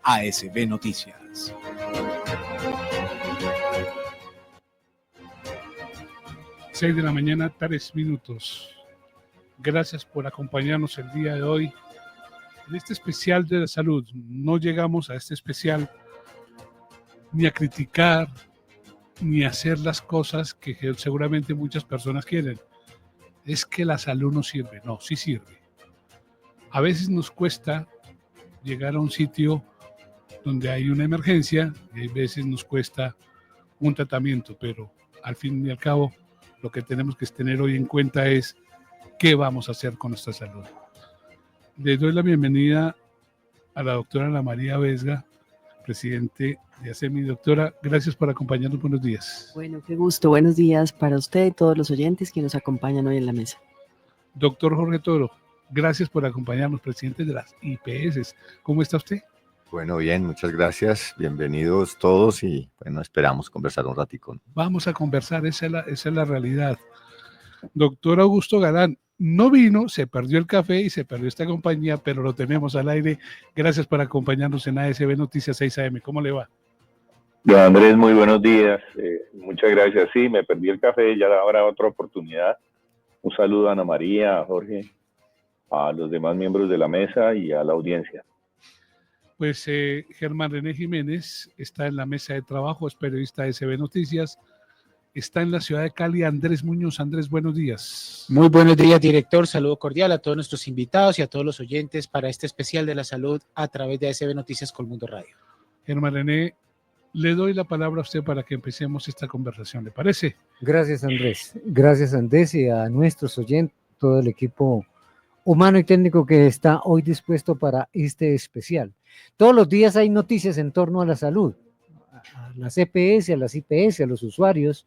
ASB Noticias. Seis de la mañana, 3 minutos. Gracias por acompañarnos el día de hoy en este especial de la salud. No llegamos a este especial ni a criticar, ni a hacer las cosas que seguramente muchas personas quieren. Es que la salud no sirve. No, sí sirve. A veces nos cuesta llegar a un sitio donde hay una emergencia y a veces nos cuesta un tratamiento, pero al fin y al cabo lo que tenemos que tener hoy en cuenta es qué vamos a hacer con nuestra salud. Les doy la bienvenida a la doctora Ana María Vesga, presidente de ASEMI. Doctora, gracias por acompañarnos. Buenos días. Bueno, qué gusto. Buenos días para usted y todos los oyentes que nos acompañan hoy en la mesa. Doctor Jorge Toro, gracias por acompañarnos, presidente de las IPS. ¿Cómo está usted? Bueno, bien, muchas gracias. Bienvenidos todos y bueno, esperamos conversar un ratico. Vamos a conversar, esa es la realidad. Doctor Augusto Galán, no vino, se perdió el café y se perdió esta compañía, pero lo tenemos al aire. Gracias por acompañarnos en ASB Noticias 6 AM. ¿Cómo le va? Don Andrés, muy buenos días. Muchas gracias. Sí, me perdí el café, ya habrá otra oportunidad. Un saludo a Ana María, a Jorge, a los demás miembros de la mesa y a la audiencia. Pues Germán René Jiménez está en la mesa de trabajo, es periodista de ASB Noticias. Está en la ciudad de Cali Andrés Muñoz. Andrés, buenos días. Muy buenos días, director. Saludo cordial a todos nuestros invitados y a todos los oyentes para este especial de la salud a través de ASB Noticias Colmundo Radio. Germán René, le doy la palabra a usted para que empecemos esta conversación, ¿le parece? Gracias, Andrés. Gracias, Andrés, y a nuestros oyentes, todo el equipo humano y técnico que está hoy dispuesto para este especial. Todos los días hay noticias en torno a la salud, a las EPS, a las IPS, a los usuarios,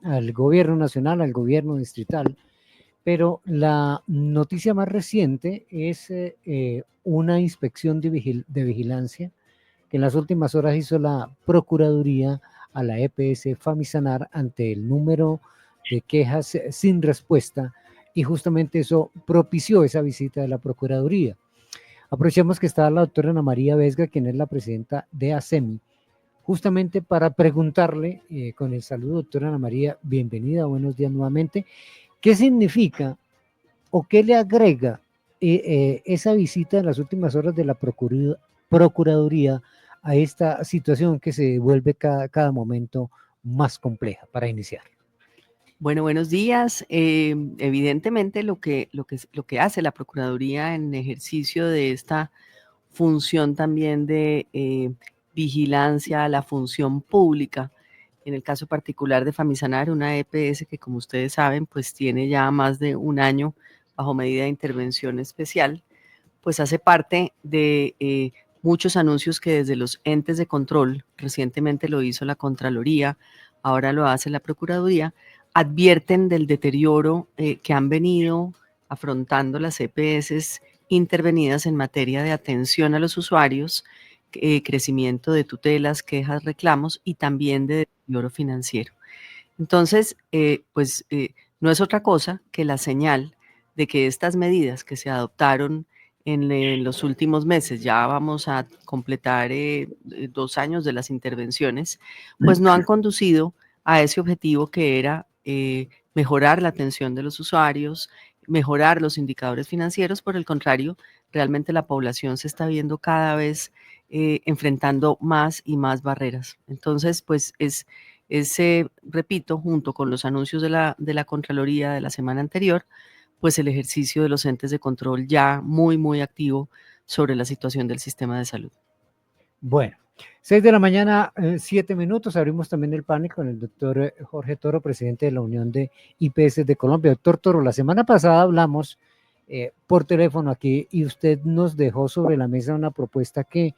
al gobierno nacional, al gobierno distrital, pero la noticia más reciente es una inspección de vigilancia que en las últimas horas hizo la Procuraduría a la EPS Famisanar ante el número de quejas sin respuesta, y justamente eso propició esa visita de la Procuraduría. Aprovechemos que está la doctora Ana María Vesga, quien es la presidenta de ASEMI, justamente para preguntarle, con el saludo, doctora Ana María, bienvenida, buenos días nuevamente, ¿qué significa o qué le agrega esa visita en las últimas horas de la Procuraduría a esta situación que se vuelve cada momento más compleja para iniciar? Bueno, buenos días. Evidentemente lo que hace la Procuraduría en ejercicio de esta función también de vigilancia a la función pública, en el caso particular de Famisanar, una EPS que, como ustedes saben, pues tiene ya más de un año bajo medida de intervención especial, pues hace parte de muchos anuncios que desde los entes de control, recientemente lo hizo la Contraloría, ahora lo hace la Procuraduría, advierten del deterioro que han venido afrontando las EPS intervenidas en materia de atención a los usuarios, crecimiento de tutelas, quejas, reclamos y también de deterioro financiero. Entonces, no es otra cosa que la señal de que estas medidas que se adoptaron en los últimos meses, ya vamos a completar 2 años de las intervenciones, pues no han conducido a ese objetivo que era mejorar la atención de los usuarios, mejorar los indicadores financieros. Por el contrario, realmente la población se está viendo cada vez enfrentando más y más barreras. Entonces, pues repito, junto con los anuncios de la Contraloría de la semana anterior, pues el ejercicio de los entes de control ya muy, muy activo sobre la situación del sistema de salud. Bueno, 6 de la mañana, 7 minutos. Abrimos también el panel con el doctor Jorge Toro, presidente de la Unión de IPS de Colombia. Doctor Toro, la semana pasada hablamos por teléfono aquí y usted nos dejó sobre la mesa una propuesta que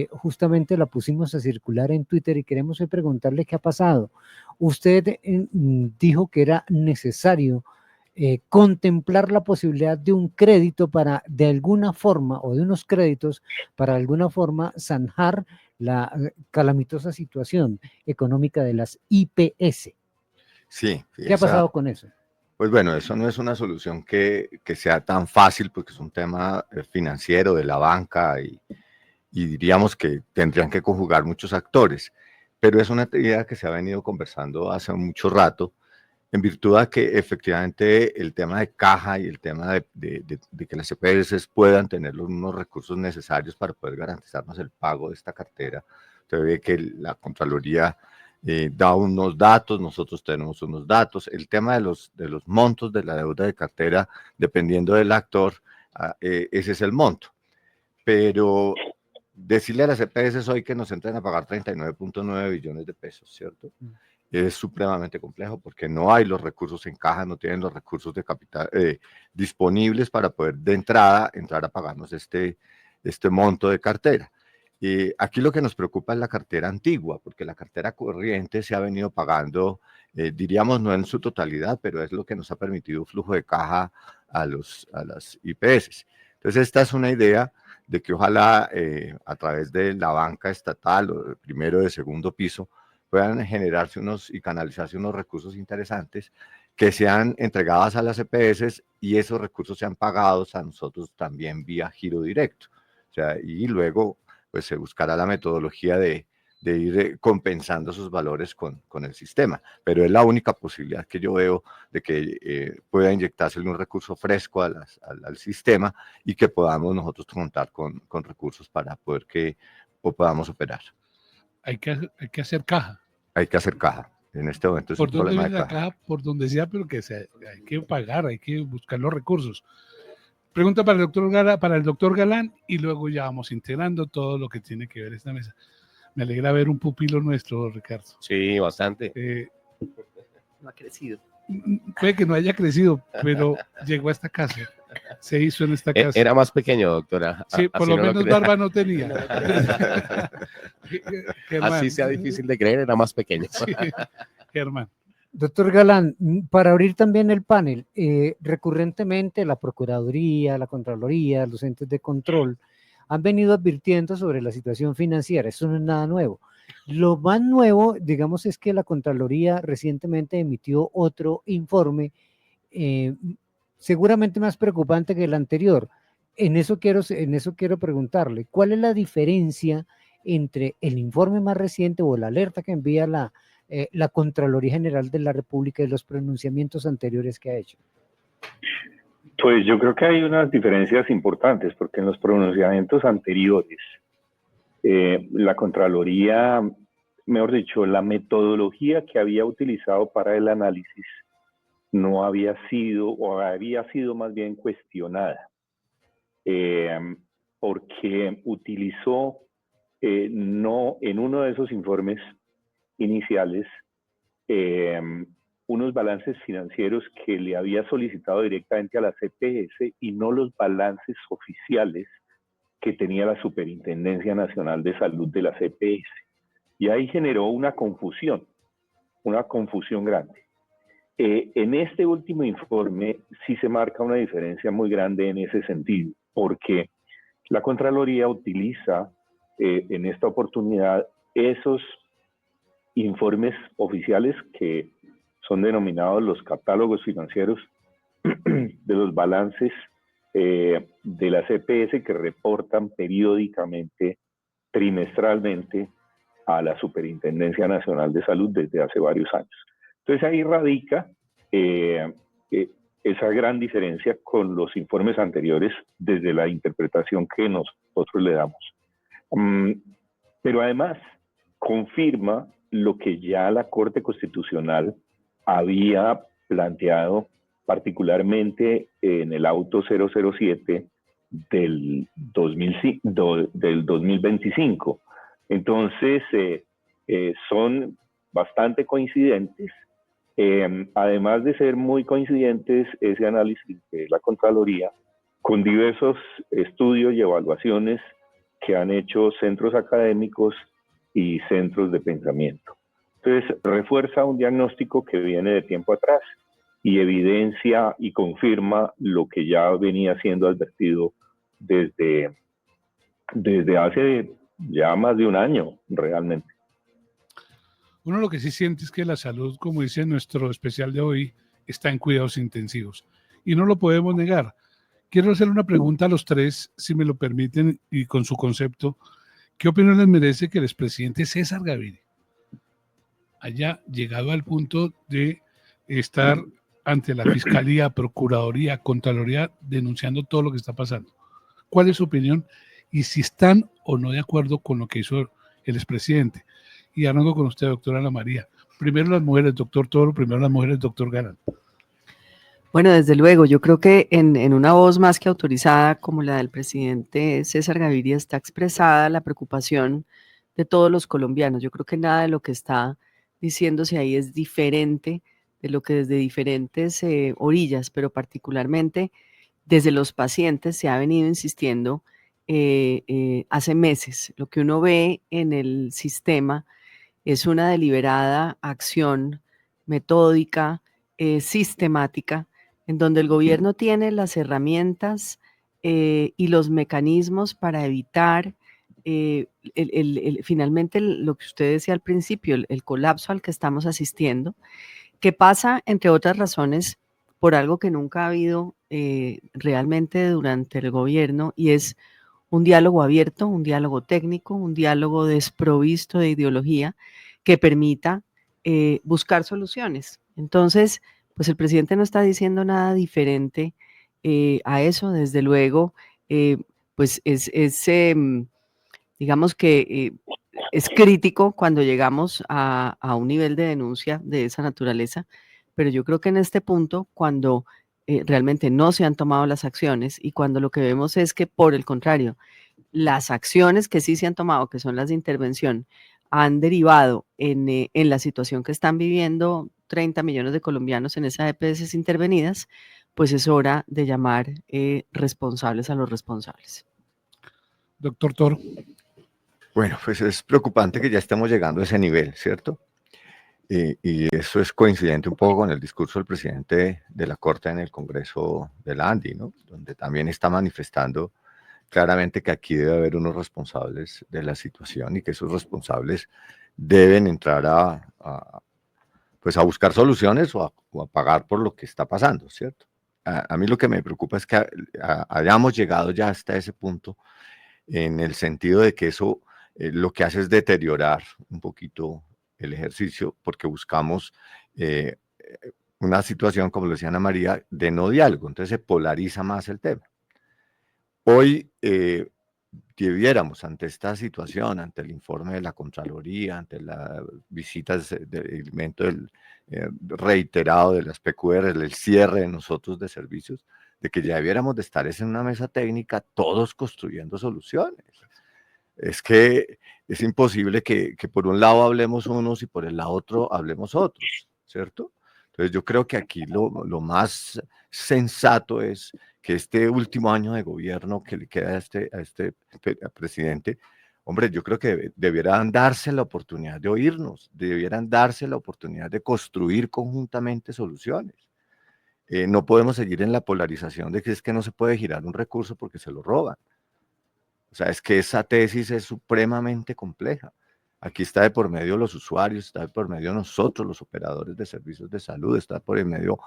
justamente la pusimos a circular en Twitter y queremos hoy preguntarle qué ha pasado. Usted dijo que era necesario contemplar la posibilidad de un crédito para, de alguna forma, o de unos créditos para de alguna forma zanjar la calamitosa situación económica de las IPS. Sí. ¿Qué ha pasado con eso? Pues bueno, eso no es una solución que sea tan fácil porque es un tema financiero de la banca y diríamos que tendrían que conjugar muchos actores, pero es una idea que se ha venido conversando hace mucho rato, en virtud de que efectivamente el tema de caja y el tema de que las EPS puedan tener los mismos recursos necesarios para poder garantizarnos el pago de esta cartera. Usted ve que la Contraloría da unos datos, nosotros tenemos unos datos. El tema de los montos de la deuda de cartera, dependiendo del actor, ese es el monto. Pero decirle a las EPS hoy que nos entren a pagar 39.9 billones de pesos, ¿cierto? Es supremamente complejo porque no hay los recursos en caja, no tienen los recursos de capital disponibles para poder de entrada entrar a pagarnos este monto de cartera. Aquí lo que nos preocupa es la cartera antigua, porque la cartera corriente se ha venido pagando, diríamos no en su totalidad, pero es lo que nos ha permitido flujo de caja a las IPS. Entonces esta es una idea de que ojalá a través de la banca estatal o de primero o de segundo piso puedan generarse y canalizarse unos recursos interesantes que sean entregados a las EPS y esos recursos sean pagados a nosotros también vía giro directo. O sea, y luego pues se buscará la metodología de ir compensando esos valores con el sistema. Pero es la única posibilidad que yo veo de que pueda inyectarse un recurso fresco al sistema y que podamos nosotros contar con recursos para poder que podamos operar. Hay que hacer caja. Hay que hacer caja. En este momento es un problema de caja. ¿Por dónde viene la caja? Por donde sea, pero que hay que pagar, hay que buscar los recursos. Pregunta para el doctor Galán y luego ya vamos integrando todo lo que tiene que ver esta mesa. Me alegra ver un pupilo nuestro, Ricardo. Sí, bastante. No ha crecido. Puede que no haya crecido, pero llegó a esta casa. Se hizo en esta casa. Era más pequeño, doctora. Sí, por lo menos barba no tenía. Así sea difícil de creer, era más pequeño. Sí, Germán. Doctor Galán, para abrir también el panel, recurrentemente la Procuraduría, la Contraloría, los entes de control han venido advirtiendo sobre la situación financiera. Eso no es nada nuevo. Lo más nuevo, digamos, es que la Contraloría recientemente emitió otro informe, seguramente más preocupante que el anterior. En eso quiero preguntarle, ¿cuál es la diferencia entre el informe más reciente o la alerta que envía la Contraloría General de la República y los pronunciamientos anteriores que ha hecho? Pues yo creo que hay unas diferencias importantes, porque en los pronunciamientos anteriores, la Contraloría, mejor dicho, la metodología que había utilizado para el análisis no había sido, o había sido más bien cuestionada, porque utilizó no en uno de esos informes iniciales unos balances financieros que le había solicitado directamente a la CPS y no los balances oficiales que tenía la Superintendencia Nacional de Salud de la CPS. Y ahí generó una confusión grande. En este último informe sí se marca una diferencia muy grande en ese sentido, porque la Contraloría utiliza en esta oportunidad esos informes oficiales que son denominados los catálogos financieros de los balances de la CPS que reportan periódicamente, trimestralmente, a la Superintendencia Nacional de Salud desde hace varios años. Entonces ahí radica esa gran diferencia con los informes anteriores desde la interpretación que nosotros le damos. Pero además confirma lo que ya la Corte Constitucional había planteado, particularmente en el auto 007 del 2025. Entonces, son bastante coincidentes. Además de ser muy coincidentes, ese análisis de la Contraloría, con diversos estudios y evaluaciones que han hecho centros académicos y centros de pensamiento. Entonces, refuerza un diagnóstico que viene de tiempo atrás y evidencia y confirma lo que ya venía siendo advertido desde hace ya más de un año, realmente. Uno lo que sí siente es que la salud, como dice nuestro especial de hoy, está en cuidados intensivos. Y no lo podemos negar. Quiero hacer una pregunta a los tres, si me lo permiten, y con su concepto. ¿Qué opinión les merece que el expresidente César Gaviria haya llegado al punto de estar ante la Fiscalía, Procuraduría, Contraloría, denunciando todo lo que está pasando? ¿Cuál es su opinión? Y si están o no de acuerdo con lo que hizo el expresidente. Y arranco con usted, doctora Ana María. Primero las mujeres, doctor Toro, primero las mujeres, doctor Galán. Bueno, desde luego, yo creo que en una voz más que autorizada como la del presidente César Gaviria está expresada la preocupación de todos los colombianos. Yo creo que nada de lo que está diciéndose ahí es diferente de lo que desde diferentes orillas, pero particularmente desde los pacientes se ha venido insistiendo hace meses. Lo que uno ve en el sistema es una deliberada acción metódica, sistemática, en donde el gobierno tiene las herramientas y los mecanismos para evitar finalmente lo que usted decía al principio, el colapso al que estamos asistiendo, que pasa, entre otras razones, por algo que nunca ha habido realmente durante el gobierno, y es un diálogo abierto, un diálogo técnico, un diálogo desprovisto de ideología que permita buscar soluciones. Entonces, pues el presidente no está diciendo nada diferente a eso, desde luego, pues digamos que es crítico cuando llegamos a un nivel de denuncia de esa naturaleza, pero yo creo que en este punto, cuando realmente no se han tomado las acciones y cuando lo que vemos es que, por el contrario, las acciones que sí se han tomado, que son las de intervención, han derivado en la situación que están viviendo 30 millones de colombianos en esas EPS intervenidas, pues es hora de llamar responsables a los responsables. Doctor Toro. Bueno, pues es preocupante que ya estemos llegando a ese nivel, ¿cierto? Y eso es coincidente un poco con el discurso del presidente de la Corte en el Congreso de la ANDI, ¿no? Donde también está manifestando claramente que aquí debe haber unos responsables de la situación y que esos responsables deben entrar pues a buscar soluciones o a pagar por lo que está pasando, ¿cierto? A mí lo que me preocupa es que hayamos llegado ya hasta ese punto, en el sentido de que eso lo que hace es deteriorar un poquito el ejercicio, porque buscamos una situación, como lo decía Ana María, de no diálogo, entonces se polariza más el tema. Hoy debiéramos, ante esta situación, ante el informe de la Contraloría, ante las visitas de elemento reiterado de las PQR, el cierre de nosotros de servicios, de que ya debiéramos de estar en una mesa técnica todos construyendo soluciones. Es que es imposible que por un lado hablemos unos y por el lado otro hablemos otros, ¿cierto? Entonces yo creo que aquí lo más sensato es que este último año de gobierno que le queda a este presidente, hombre, yo creo que debieran darse la oportunidad de oírnos, debieran darse la oportunidad de construir conjuntamente soluciones. No podemos seguir en la polarización de que es que no se puede girar un recurso porque se lo roban. O sea, es que esa tesis es supremamente compleja. Aquí está de por medio los usuarios, está de por medio nosotros, los operadores de servicios de salud, está por medio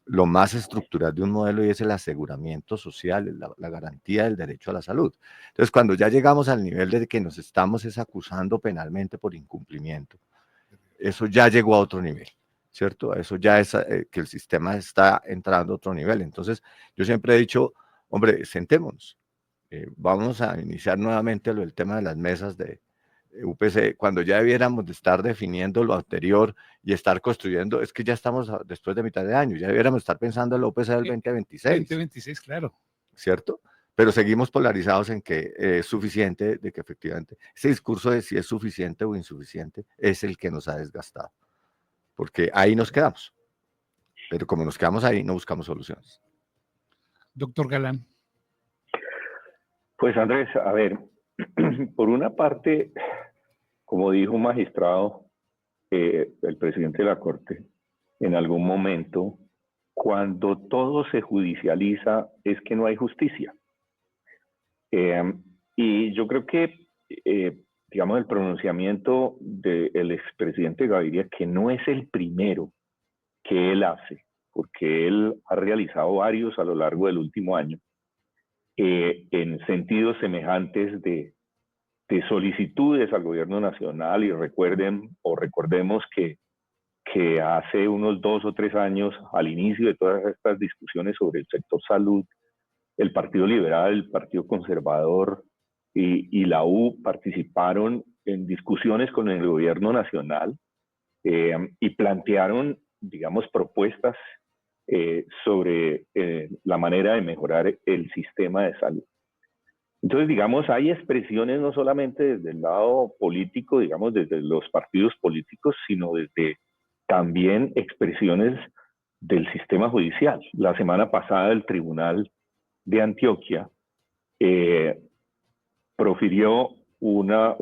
lo más estructural de un modelo y es el aseguramiento social, la garantía del derecho a la salud. Entonces, cuando ya llegamos al nivel de que nos estamos acusando penalmente por incumplimiento, eso ya llegó a otro nivel, ¿cierto? Eso ya es que el sistema está entrando a otro nivel. Entonces, yo siempre he dicho, hombre, sentémonos. Vamos a iniciar nuevamente el tema de las mesas de UPC, cuando ya debiéramos de estar definiendo lo anterior y estar construyendo, es que ya estamos después de mitad de año, ya debiéramos estar pensando en la UPC del 2026. 2026, claro. ¿Cierto? Pero seguimos polarizados en que es suficiente, de que efectivamente ese discurso de si es suficiente o insuficiente es el que nos ha desgastado, porque ahí nos quedamos. Pero como nos quedamos ahí, no buscamos soluciones. Doctor Galán. Pues Andrés, a ver, por una parte, como dijo un magistrado, el presidente de la Corte, en algún momento, cuando todo se judicializa es que no hay justicia. Y yo creo que, digamos, el pronunciamiento del expresidente Gaviria, que no es el primero que él hace, porque él ha realizado varios a lo largo del último año, en sentidos semejantes de solicitudes al gobierno nacional, y recordemos que hace unos 2 o 3 años, al inicio de todas estas discusiones sobre el sector salud, el Partido Liberal, el Partido Conservador y la U participaron en discusiones con el gobierno nacional y plantearon, digamos, propuestas sobre la manera de mejorar el sistema de salud. Entonces, digamos, hay expresiones no solamente desde el lado político, digamos, desde los partidos políticos, sino desde también expresiones del sistema judicial. La semana pasada el Tribunal de Antioquia profirió una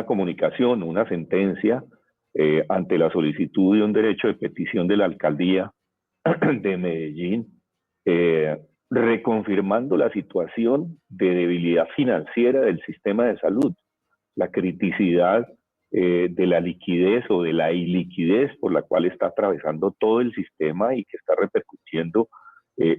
comunicación, una sentencia ante la solicitud de un derecho de petición de la alcaldía de Medellín, reconfirmando la situación de debilidad financiera del sistema de salud, la criticidad de la liquidez o de la iliquidez por la cual está atravesando todo el sistema y que está repercutiendo,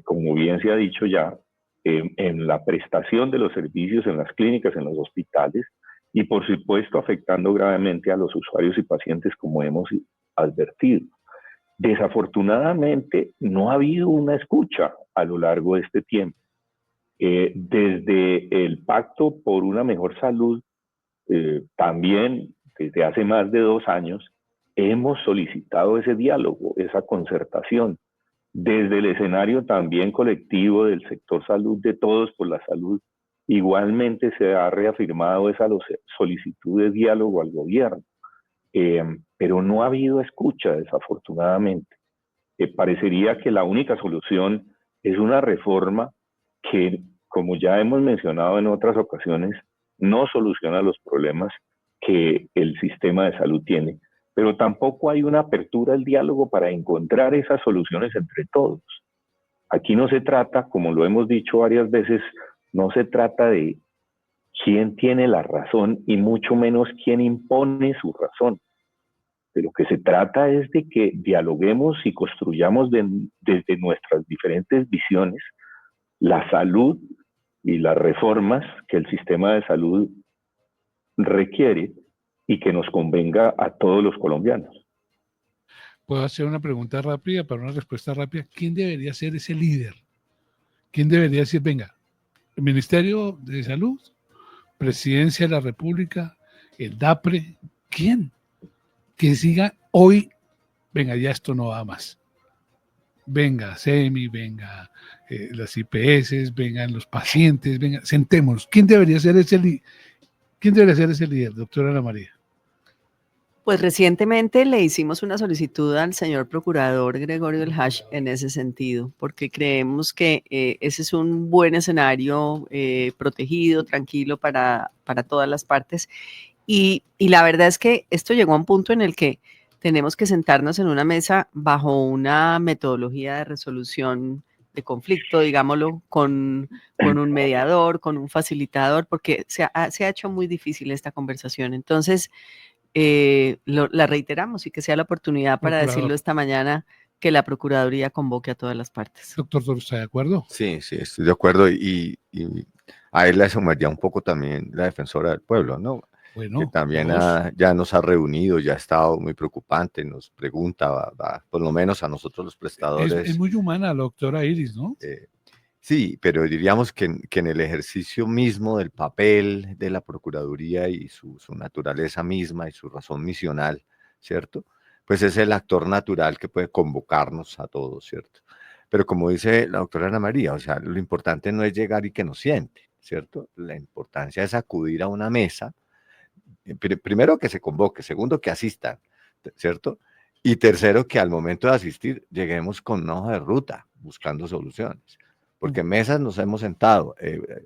como bien se ha dicho ya, en la prestación de los servicios en las clínicas, en los hospitales, y por supuesto afectando gravemente a los usuarios y pacientes, como hemos advertido. Desafortunadamente no ha habido una escucha a lo largo de este tiempo. Desde el Pacto por una Mejor Salud, también desde hace más de 2 años, hemos solicitado ese diálogo, esa concertación. Desde el escenario también colectivo del sector salud, de Todos por la Salud, igualmente se ha reafirmado esa solicitud de diálogo al gobierno. Pero no ha habido escucha, desafortunadamente. Parecería que la única solución es una reforma que, como ya hemos mencionado en otras ocasiones, no soluciona los problemas que el sistema de salud tiene, pero tampoco hay una apertura al diálogo para encontrar esas soluciones entre todos. Aquí no se trata, como lo hemos dicho varias veces, no se trata de quién tiene la razón y mucho menos quién impone su razón. De lo que se trata es de que dialoguemos y construyamos desde nuestras diferentes visiones la salud y las reformas que el sistema de salud requiere y que nos convenga a todos los colombianos. Puedo hacer una pregunta rápida para una respuesta rápida. ¿Quién debería ser ese líder? ¿Quién debería decir, venga, el Ministerio de Salud, Presidencia de la República, el DAPRE, ¿quién? Que siga hoy, venga, ya esto no va más. Venga, SEMI, venga, las IPS, vengan los pacientes, venga, sentémonos. ¿Quién debería ser ese líder, doctora Ana María? Pues recientemente le hicimos una solicitud al señor procurador Gregorio del Hash en ese sentido, porque creemos que ese es un buen escenario protegido, tranquilo para todas las partes. Y la verdad es que esto llegó a un punto en el que tenemos que sentarnos en una mesa bajo una metodología de resolución de conflicto, digámoslo, con un mediador, con un facilitador, porque se ha hecho muy difícil esta conversación. Entonces, la reiteramos y que sea la oportunidad para decirlo esta mañana, que la Procuraduría convoque a todas las partes. Doctor, ¿está de acuerdo? Sí, estoy de acuerdo y a él le sumaría un poco también la defensora del pueblo, ¿no? Bueno, que también ya nos ha reunido, ya ha estado muy preocupante, nos pregunta, por lo menos a nosotros los prestadores. Es muy humana la doctora Iris, ¿no? Sí, pero diríamos que en el ejercicio mismo del papel de la Procuraduría y su naturaleza misma y su razón misional, ¿cierto? Pues es el actor natural que puede convocarnos a todos, ¿cierto? Pero como dice la doctora Ana María, o sea, lo importante no es llegar y que nos siente, ¿cierto? La importancia es acudir a una mesa, primero que se convoque, segundo que asistan, ¿cierto? Y tercero que al momento de asistir lleguemos con una hoja de ruta buscando soluciones. Porque en mesas nos hemos sentado,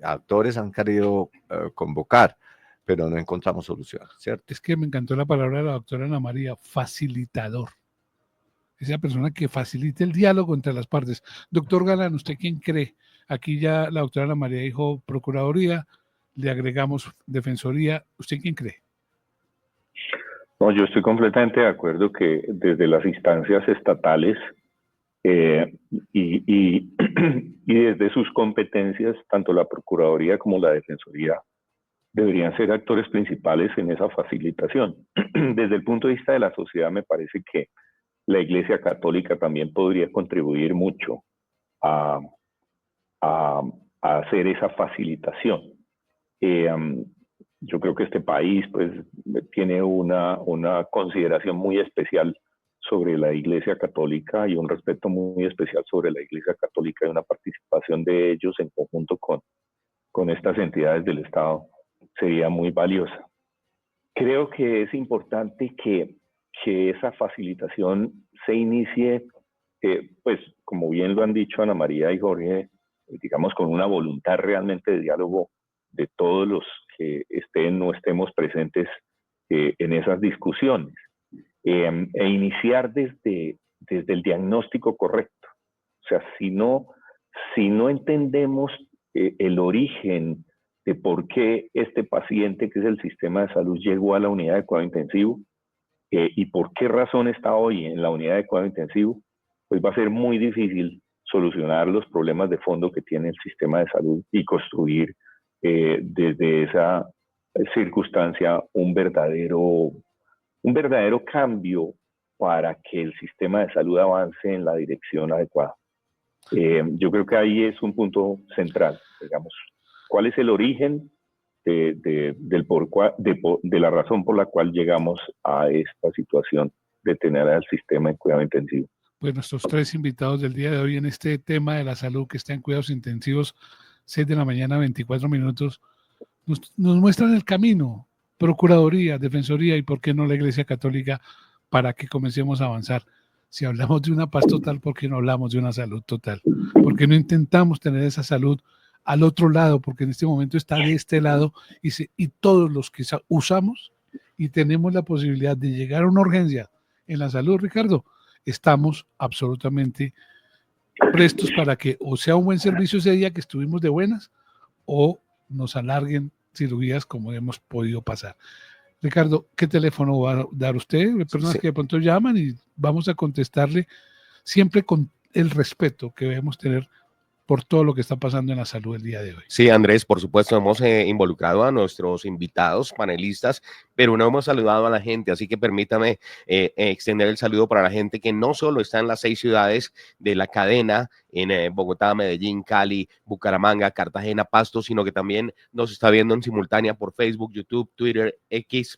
actores han querido convocar, pero no encontramos soluciones, ¿cierto? Es que me encantó la palabra de la doctora Ana María, facilitador. Esa persona que facilite el diálogo entre las partes. Doctor Galán, ¿usted quién cree? Aquí ya la doctora Ana María dijo Procuraduría, le agregamos Defensoría. ¿Usted quién cree? No, yo estoy completamente de acuerdo que desde las instancias estatales y desde sus competencias, tanto la Procuraduría como la Defensoría deberían ser actores principales en esa facilitación. Desde el punto de vista de la sociedad, me parece que la Iglesia Católica también podría contribuir mucho a, a, a hacer esa facilitación. Yo creo que este país pues, tiene una consideración muy especial sobre la Iglesia Católica y un respeto muy especial sobre la Iglesia Católica y una participación de ellos en conjunto con estas entidades del Estado sería muy valiosa. Creo que es importante que esa facilitación se inicie, pues como bien lo han dicho Ana María y Jorge, digamos con una voluntad realmente de diálogo de todos los que estén o estemos presentes en esas discusiones, e iniciar desde el diagnóstico correcto. O sea, si no entendemos el origen de por qué este paciente, que es el sistema de salud, llegó a la unidad de cuidado intensivo y por qué razón está hoy en la unidad de cuidado intensivo, pues va a ser muy difícil solucionar los problemas de fondo que tiene el sistema de salud y construir desde esa circunstancia un verdadero cambio para que el sistema de salud avance en la dirección adecuada. Yo creo que ahí es un punto central, digamos. ¿Cuál es el origen de la razón por la cual llegamos a esta situación de tener al sistema de cuidado intensivo? Pues nuestros tres invitados del día de hoy en este tema de la salud que está en cuidados intensivos, 6 de la mañana, 24 minutos, nos muestran el camino, Procuraduría, Defensoría y por qué no la Iglesia Católica, para que comencemos a avanzar. Si hablamos de una paz total, ¿por qué no hablamos de una salud total? ¿Por qué no intentamos tener esa salud al otro lado? Porque en este momento está de este lado y todos los que usamos y tenemos la posibilidad de llegar a una urgencia en la salud, Ricardo, estamos absolutamente prestos para que o sea un buen servicio ese día que estuvimos de buenas o nos alarguen cirugías como hemos podido pasar. Ricardo, ¿qué teléfono va a dar usted? Personas Sí. que de pronto llaman y vamos a contestarle siempre con el respeto que debemos tener por todo lo que está pasando en la salud el día de hoy. Sí, Andrés, por supuesto, hemos involucrado a nuestros invitados, panelistas, pero no hemos saludado a la gente, así que permítame extender el saludo para la gente que no solo está en las 6 ciudades de la cadena, en Bogotá, Medellín, Cali, Bucaramanga, Cartagena, Pasto, sino que también nos está viendo en simultánea por Facebook, YouTube, Twitter, X,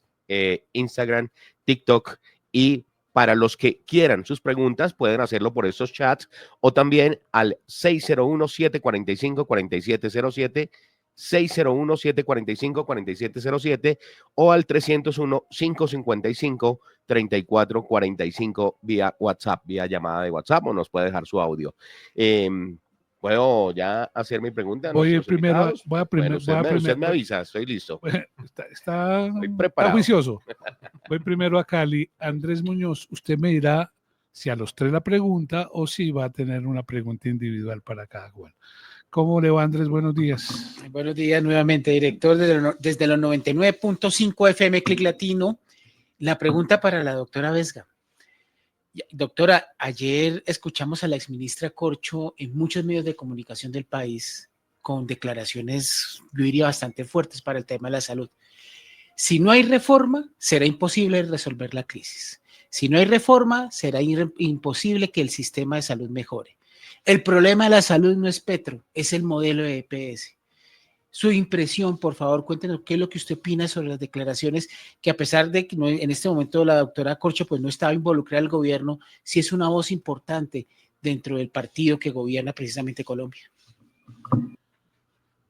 Instagram, TikTok, y para los que quieran sus preguntas, pueden hacerlo por estos chats o también al 601-745-4707, 601-745-4707 o al 301-555-3445 vía WhatsApp, vía llamada de WhatsApp, o nos puede dejar su audio. ¿Puedo ya hacer mi pregunta? Usted me avisa, estoy listo. Está preparado. juicioso. Voy primero a Cali. Andrés Muñoz, usted me dirá si a los tres la pregunta o si va a tener una pregunta individual para cada cual. ¿Cómo le va, Andrés? Buenos días. Buenos días nuevamente, director desde los 99.5 FM Clic Latino. La pregunta para la doctora Vesga. Doctora, ayer escuchamos a la exministra Corcho en muchos medios de comunicación del país con declaraciones, yo diría, bastante fuertes para el tema de la salud. Si no hay reforma, será imposible resolver la crisis. Si no hay reforma, será imposible que el sistema de salud mejore. El problema de la salud no es Petro, es el modelo de EPS. Su impresión, por favor, cuéntenos qué es lo que usted opina sobre las declaraciones que, a pesar de que en este momento la doctora Corcho pues no estaba involucrada al gobierno, sí es una voz importante dentro del partido que gobierna precisamente Colombia.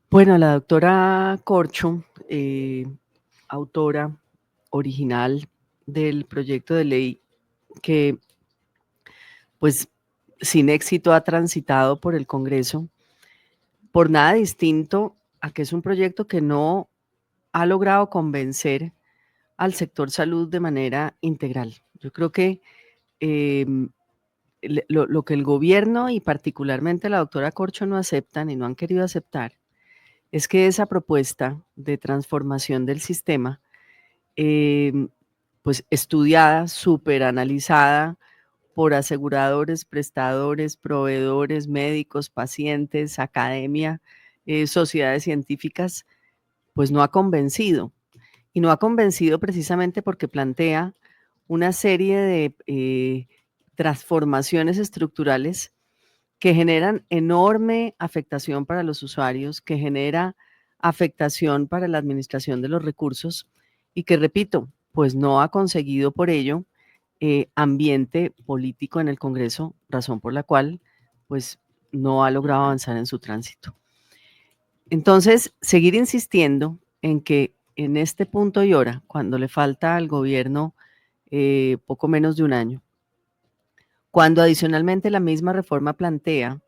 Bueno, la doctora Corcho, autora original del proyecto de ley que pues sin éxito ha transitado por el Congreso, por nada distinto a que es un proyecto que no ha logrado convencer al sector salud de manera integral. Yo creo que lo que el gobierno y particularmente la doctora Corcho no aceptan y no han querido aceptar es que esa propuesta de transformación del sistema, pues estudiada, súper analizada por aseguradores, prestadores, proveedores, médicos, pacientes, academia, sociedades científicas, pues no ha convencido. Y no ha convencido precisamente porque plantea una serie de transformaciones estructurales que generan enorme afectación para los usuarios, que genera afectación para la administración de los recursos y que, repito, pues no ha conseguido por ello ambiente político en el Congreso, razón por la cual pues no ha logrado avanzar en su tránsito. Entonces, seguir insistiendo en que en este punto y hora, cuando le falta al gobierno poco menos de un año, cuando adicionalmente la misma reforma plantea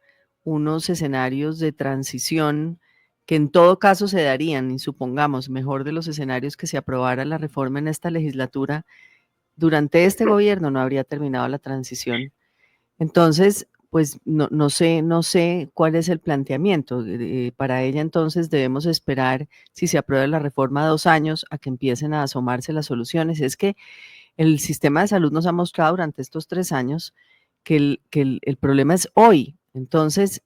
unos escenarios de transición que en todo caso se darían, y supongamos, mejor de los escenarios que se aprobara la reforma en esta legislatura, durante este gobierno no habría terminado la transición. Entonces, pues no sé cuál es el planteamiento. Para ella entonces debemos esperar, si se aprueba la reforma, 2 años a que empiecen a asomarse las soluciones. Es que el sistema de salud nos ha mostrado durante estos 3 años que el problema es hoy. Entonces,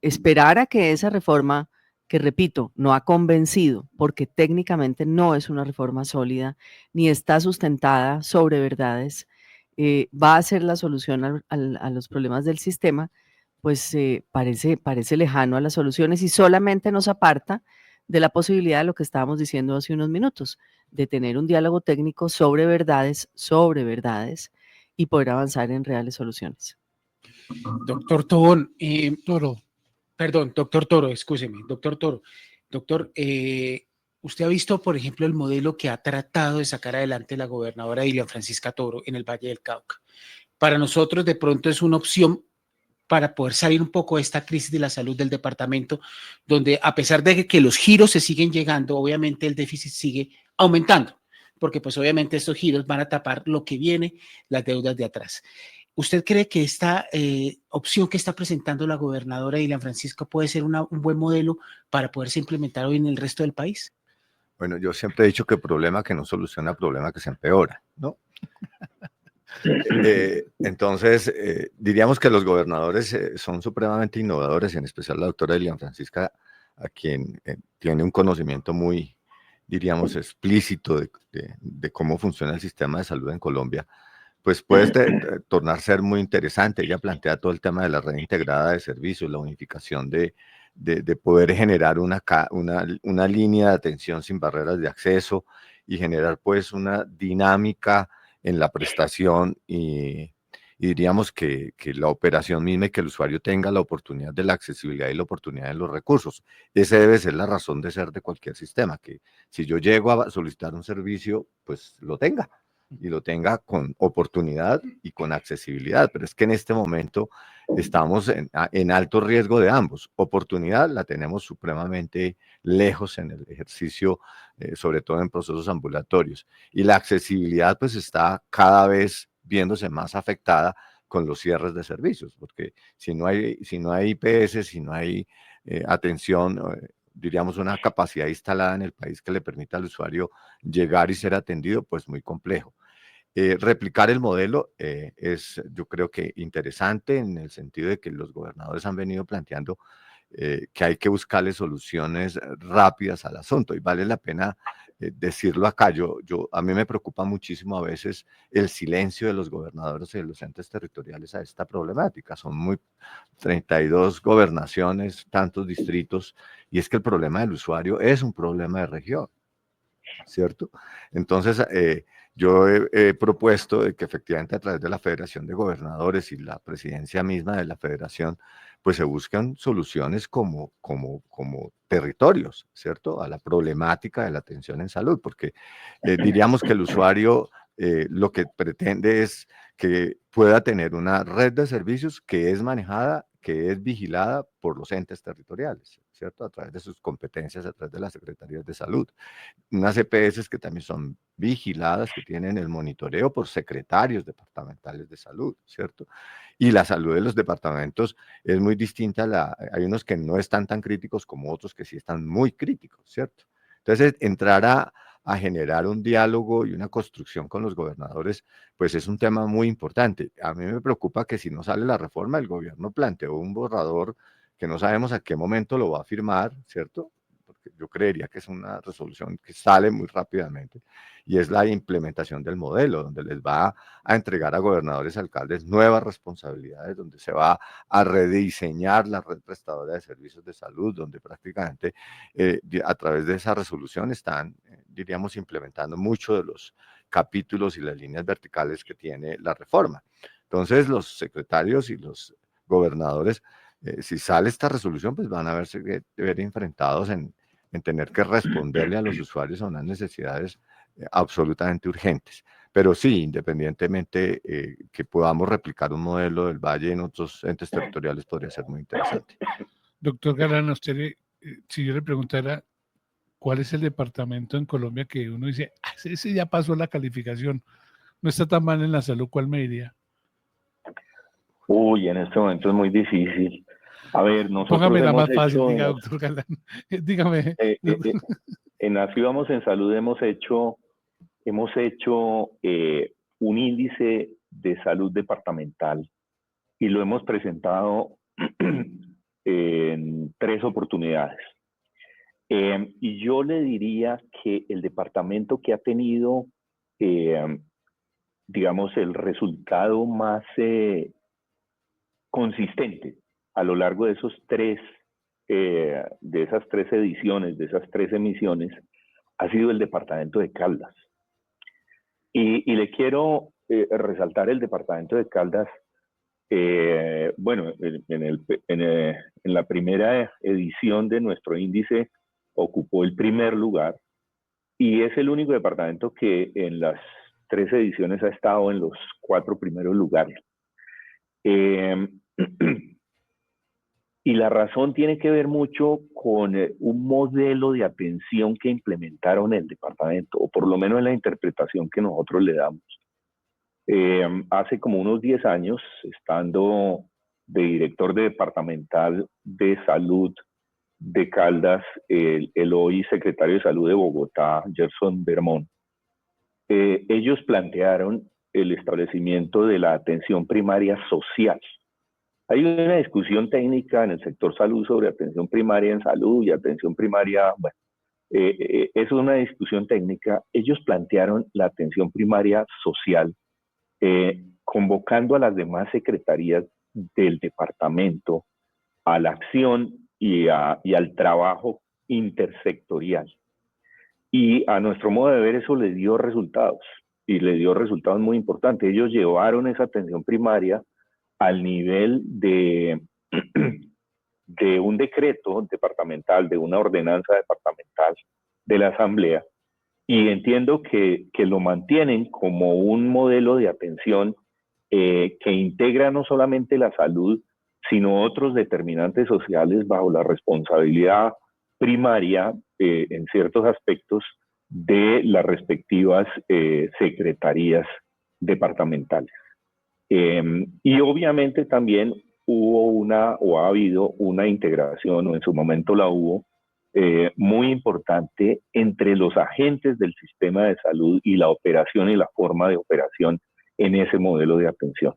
esperar a que esa reforma, que repito, no ha convencido, porque técnicamente no es una reforma sólida, ni está sustentada sobre verdades, va a ser la solución a los problemas del sistema, pues parece lejano a las soluciones y solamente nos aparta de la posibilidad de lo que estábamos diciendo hace unos minutos, de tener un diálogo técnico sobre verdades, y poder avanzar en reales soluciones. Doctor Tobón, Toro, perdón, doctor Toro, excúseme, doctor Toro. Doctor, usted ha visto, por ejemplo, el modelo que ha tratado de sacar adelante la gobernadora Dilian Francisca Toro en el Valle del Cauca. Para nosotros, de pronto, es una opción para poder salir un poco de esta crisis de la salud del departamento, donde a pesar de que los giros se siguen llegando, obviamente el déficit sigue aumentando, porque pues obviamente estos giros van a tapar lo que viene, las deudas de atrás. ¿Usted cree que esta opción que está presentando la gobernadora Dilian Francisca puede ser un buen modelo para poderse implementar hoy en el resto del país? Bueno, yo siempre he dicho que problema que no soluciona, problema que se empeora, ¿no? Entonces, diríamos que los gobernadores son supremamente innovadores, y en especial la doctora Dilian Francisca, a quien tiene un conocimiento muy, diríamos, explícito de cómo funciona el sistema de salud en Colombia, pues puede tornar ser muy interesante. Ella plantea todo el tema de la red integrada de servicios, la unificación de poder generar una línea de atención sin barreras de acceso y generar pues una dinámica en la prestación y diríamos que la operación misma y que el usuario tenga la oportunidad de la accesibilidad y la oportunidad de los recursos. Esa debe ser la razón de ser de cualquier sistema, que si yo llego a solicitar un servicio, pues lo tenga, y lo tenga con oportunidad y con accesibilidad. Pero es que en este momento estamos en alto riesgo de ambos. Oportunidad la tenemos supremamente lejos en el ejercicio, sobre todo en procesos ambulatorios. Y la accesibilidad pues está cada vez viéndose más afectada con los cierres de servicios, porque si no hay IPS, si no hay atención, diríamos una capacidad instalada en el país que le permita al usuario llegar y ser atendido, pues muy complejo. Replicar el modelo es, yo creo que interesante en el sentido de que los gobernadores han venido planteando que hay que buscarle soluciones rápidas al asunto, y vale la pena decirlo acá. A mí me preocupa muchísimo a veces el silencio de los gobernadores y de los entes territoriales a esta problemática. Son 32 gobernaciones, tantos distritos, y es que el problema del usuario es un problema de región, ¿cierto? Entonces, yo he propuesto de que efectivamente a través de la Federación de Gobernadores y la presidencia misma de la Federación, pues se buscan soluciones como territorios, ¿cierto? A la problemática de la atención en salud, porque diríamos que el usuario lo que pretende es que pueda tener una red de servicios que es manejada, que es vigilada por los entes territoriales, ¿cierto? A través de sus competencias, a través de las secretarías de salud. Unas EPS que también son vigiladas, que tienen el monitoreo por secretarios departamentales de salud, ¿cierto? Y la salud de los departamentos es muy distinta. Hay unos que no están tan críticos como otros que sí están muy críticos, ¿cierto? Entonces, entrar a generar un diálogo y una construcción con los gobernadores, pues es un tema muy importante. A mí me preocupa que si no sale la reforma, el gobierno planteó un borrador que no sabemos a qué momento lo va a firmar, ¿cierto? que yo creería que es una resolución que sale muy rápidamente, y es la implementación del modelo, donde les va a entregar a gobernadores y alcaldes nuevas responsabilidades, donde se va a rediseñar la red prestadora de servicios de salud, donde prácticamente a través de esa resolución están, diríamos, implementando muchos de los capítulos y las líneas verticales que tiene la reforma. Entonces, los secretarios y los gobernadores, si sale esta resolución, pues van a ver enfrentados en tener que responderle a los usuarios a unas necesidades absolutamente urgentes. Pero sí, independientemente que podamos replicar un modelo del Valle en otros entes territoriales, podría ser muy interesante. Doctor Galán, a usted, si yo le preguntara cuál es el departamento en Colombia que uno dice, ese ya pasó la calificación, no está tan mal en la salud, ¿cuál me diría? Uy, en este momento es muy difícil. A ver, nosotros Póngame la hemos más fácil, hecho diga, doctor Galán. Dígame. en Así Vamos en Salud hemos hecho un índice de salud departamental y lo hemos presentado en 3 oportunidades. Y yo le diría que el departamento que ha tenido, digamos, el resultado más consistente a lo largo de esos de esas 3 ediciones, de esas 3 emisiones, ha sido el departamento de Caldas. Y le quiero resaltar el departamento de Caldas. Bueno, en la primera edición de nuestro índice ocupó el primer lugar y es el único departamento que en las 3 ediciones ha estado en los 4 primeros lugares. Y la razón tiene que ver mucho con un modelo de atención que implementaron en el departamento, o por lo menos en la interpretación que nosotros le damos. Hace como unos 10 años, estando de director de departamental de salud de Caldas, el hoy secretario de salud de Bogotá, Gerson Bermón, ellos plantearon el establecimiento de la atención primaria social. Hay una discusión técnica en el sector salud sobre atención primaria en salud y atención primaria, bueno, es una discusión técnica. Ellos plantearon la atención primaria social, convocando a las demás secretarías del departamento a la acción y al trabajo intersectorial. Y a nuestro modo de ver eso le dio resultados, y le dio resultados muy importantes. Ellos llevaron esa atención primaria al nivel de un decreto departamental, de una ordenanza departamental de la Asamblea, y entiendo que lo mantienen como un modelo de atención que integra no solamente la salud, sino otros determinantes sociales bajo la responsabilidad primaria en ciertos aspectos de las respectivas secretarías departamentales. Y obviamente también ha habido una integración, o en su momento la hubo, muy importante entre los agentes del sistema de salud y la operación y la forma de operación en ese modelo de atención.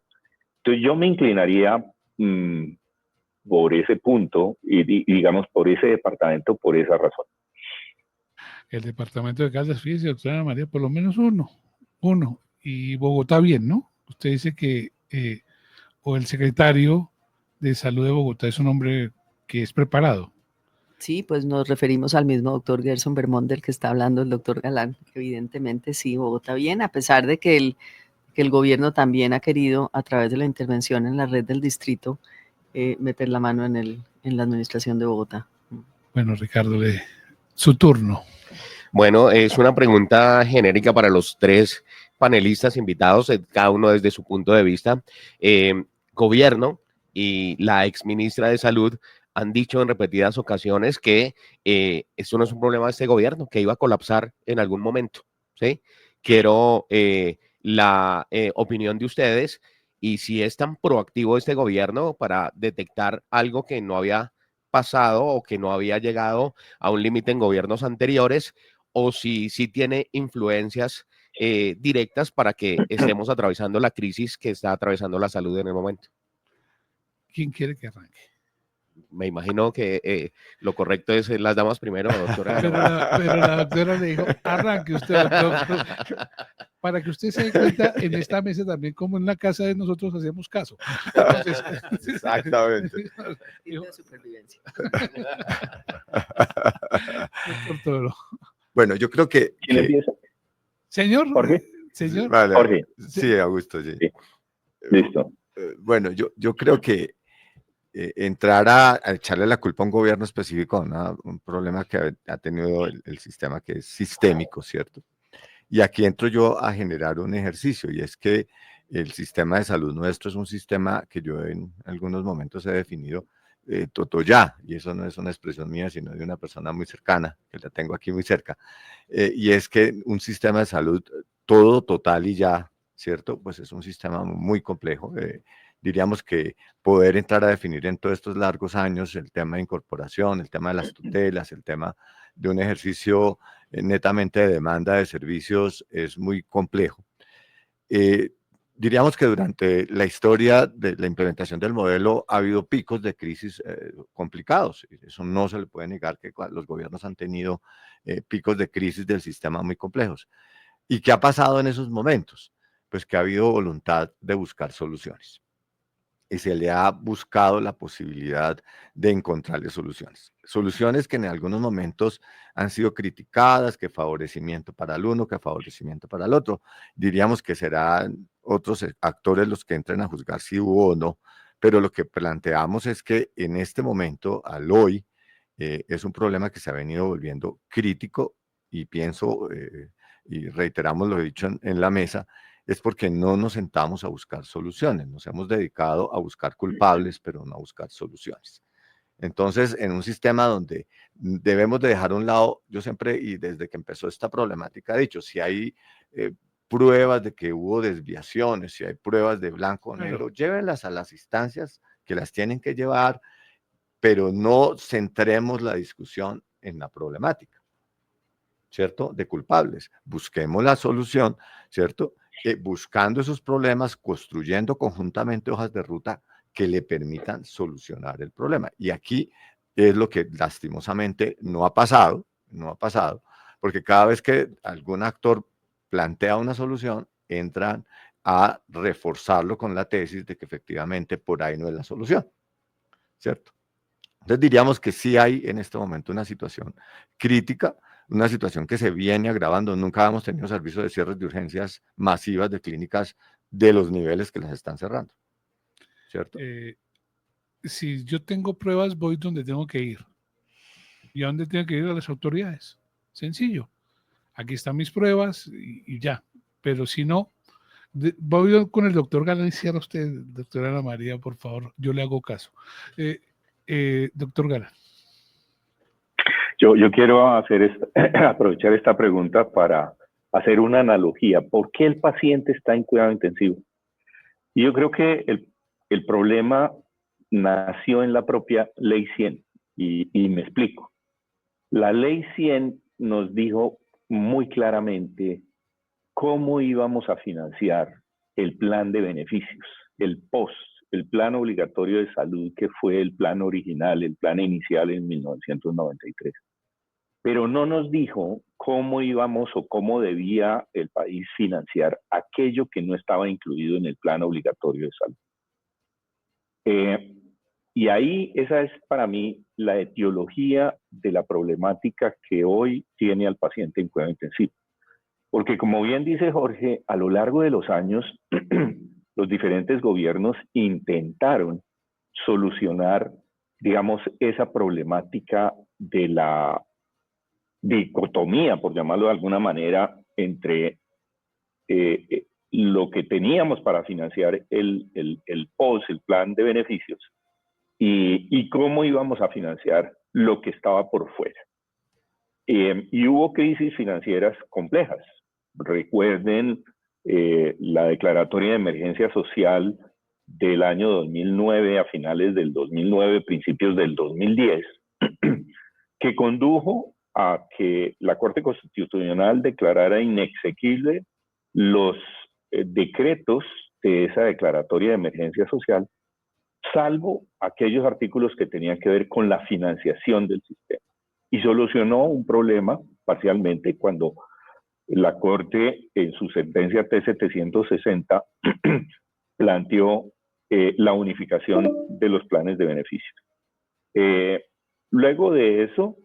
Entonces yo me inclinaría por ese punto y digamos por ese departamento, por esa razón. El departamento de Caldas, fíjese, doctora María, por lo menos uno. Y Bogotá bien, ¿no? Usted dice que o el secretario de salud de Bogotá es un hombre que es preparado. Sí, pues nos referimos al mismo doctor Gerson Bermón del que está hablando el doctor Galán. Evidentemente sí, Bogotá bien, a pesar de que el gobierno también ha querido, a través de la intervención en la red del distrito, meter la mano en la administración de Bogotá. Bueno, Ricardo, su turno. Bueno, es una pregunta genérica para los 3 panelistas invitados, cada uno desde su punto de vista. Gobierno y la exministra de Salud han dicho en repetidas ocasiones que esto no es un problema de este gobierno, que iba a colapsar en algún momento, ¿sí? Quiero la opinión de ustedes y si es tan proactivo este gobierno para detectar algo que no había pasado o que no había llegado a un límite en gobiernos anteriores, o si tiene influencias directas para que estemos atravesando la crisis que está atravesando la salud en el momento. ¿Quién quiere que arranque? Me imagino que lo correcto es las damas primero, doctora. Pero la doctora le dijo, arranque usted, doctor. Para que usted se dé cuenta, en esta mesa también, como en la casa de nosotros, hacíamos caso. Entonces, Exactamente. dijo, de supervivencia. doctor Toro. Bueno, yo creo que... ¿Quién empieza? Señor, Jorge. señor. Vale, Jorge. sí, Augusto, sí. Sí. Listo. Bueno, yo creo que entrar a echarle la culpa a un gobierno específico, un problema que ha tenido el sistema que es sistémico, ¿cierto? Y aquí entro yo a generar un ejercicio, y es que el sistema de salud nuestro es un sistema que yo en algunos momentos he definido totoyá, y eso no es una expresión mía, sino de una persona muy cercana, que la tengo aquí muy cerca, y es que un sistema de salud todo, total y ya, ¿cierto? Pues es un sistema muy complejo. Diríamos que poder entrar a definir en todos estos largos años el tema de incorporación, el tema de las tutelas, el tema de un ejercicio netamente de demanda de servicios es muy complejo. Diríamos que durante la historia de la implementación del modelo ha habido picos de crisis complicados. Eso no se le puede negar, que los gobiernos han tenido picos de crisis del sistema muy complejos. ¿Y qué ha pasado en esos momentos? Pues que ha habido voluntad de buscar soluciones. Y se le ha buscado la posibilidad de encontrarle soluciones. Soluciones que en algunos momentos han sido criticadas, que favorecimiento para el uno, que favorecimiento para el otro. Diríamos que serán otros actores los que entren a juzgar si hubo o no, pero lo que planteamos es que en este momento, al hoy, es un problema que se ha venido volviendo crítico, y pienso, y reiteramos lo dicho en la mesa, es porque no nos sentamos a buscar soluciones, nos hemos dedicado a buscar culpables, pero no a buscar soluciones. Entonces, en un sistema donde debemos de dejar a un lado, yo siempre, y desde que empezó esta problemática, he dicho, si hay pruebas de que hubo desviaciones, si hay pruebas de blanco o negro, llévenlas a las instancias que las tienen que llevar, pero no centremos la discusión en la problemática, ¿cierto? De culpables. Busquemos la solución, ¿cierto? Buscando esos problemas, construyendo conjuntamente hojas de ruta que le permitan solucionar el problema. Y aquí es lo que lastimosamente no ha pasado, porque cada vez que algún actor plantea una solución, entran a reforzarlo con la tesis de que efectivamente por ahí no es la solución, ¿cierto? Entonces diríamos que sí hay en este momento una situación crítica, una situación que se viene agravando. Nunca hemos tenido servicios de cierres de urgencias masivas de clínicas de los niveles que las están cerrando, ¿cierto? Si yo tengo pruebas, voy donde tengo que ir. ¿Y a dónde tengo que ir? A las autoridades. Sencillo. Aquí están mis pruebas y ya. Pero si no, voy con el doctor Galán y cierra usted, doctora Ana María, por favor. Yo le hago caso. Doctor Galán. Yo quiero aprovechar esta pregunta para hacer una analogía. ¿Por qué el paciente está en cuidado intensivo? Y yo creo que el problema nació en la propia Ley 100. Y me explico. La Ley 100 nos dijo muy claramente cómo íbamos a financiar el plan de beneficios, el POS, el plan obligatorio de salud, que fue el plan original, el plan inicial en 1993. Pero no nos dijo cómo íbamos o cómo debía el país financiar aquello que no estaba incluido en el plan obligatorio de salud. Y ahí esa es para mí la etiología de la problemática que hoy tiene al paciente en cuidado intensivo. Porque como bien dice Jorge, a lo largo de los años, los diferentes gobiernos intentaron solucionar, digamos, esa problemática de la dicotomía, por llamarlo de alguna manera, entre lo que teníamos para financiar el POS, el plan de beneficios, y cómo íbamos a financiar lo que estaba por fuera. Y hubo crisis financieras complejas. Recuerden la declaratoria de emergencia social del año 2009, a finales del 2009, principios del 2010, que condujo a que la Corte Constitucional declarara inexequible los decretos de esa declaratoria de emergencia social, salvo aquellos artículos que tenían que ver con la financiación del sistema. Y solucionó un problema parcialmente cuando la Corte, en su sentencia T760, planteó la unificación de los planes de beneficios. Luego de eso,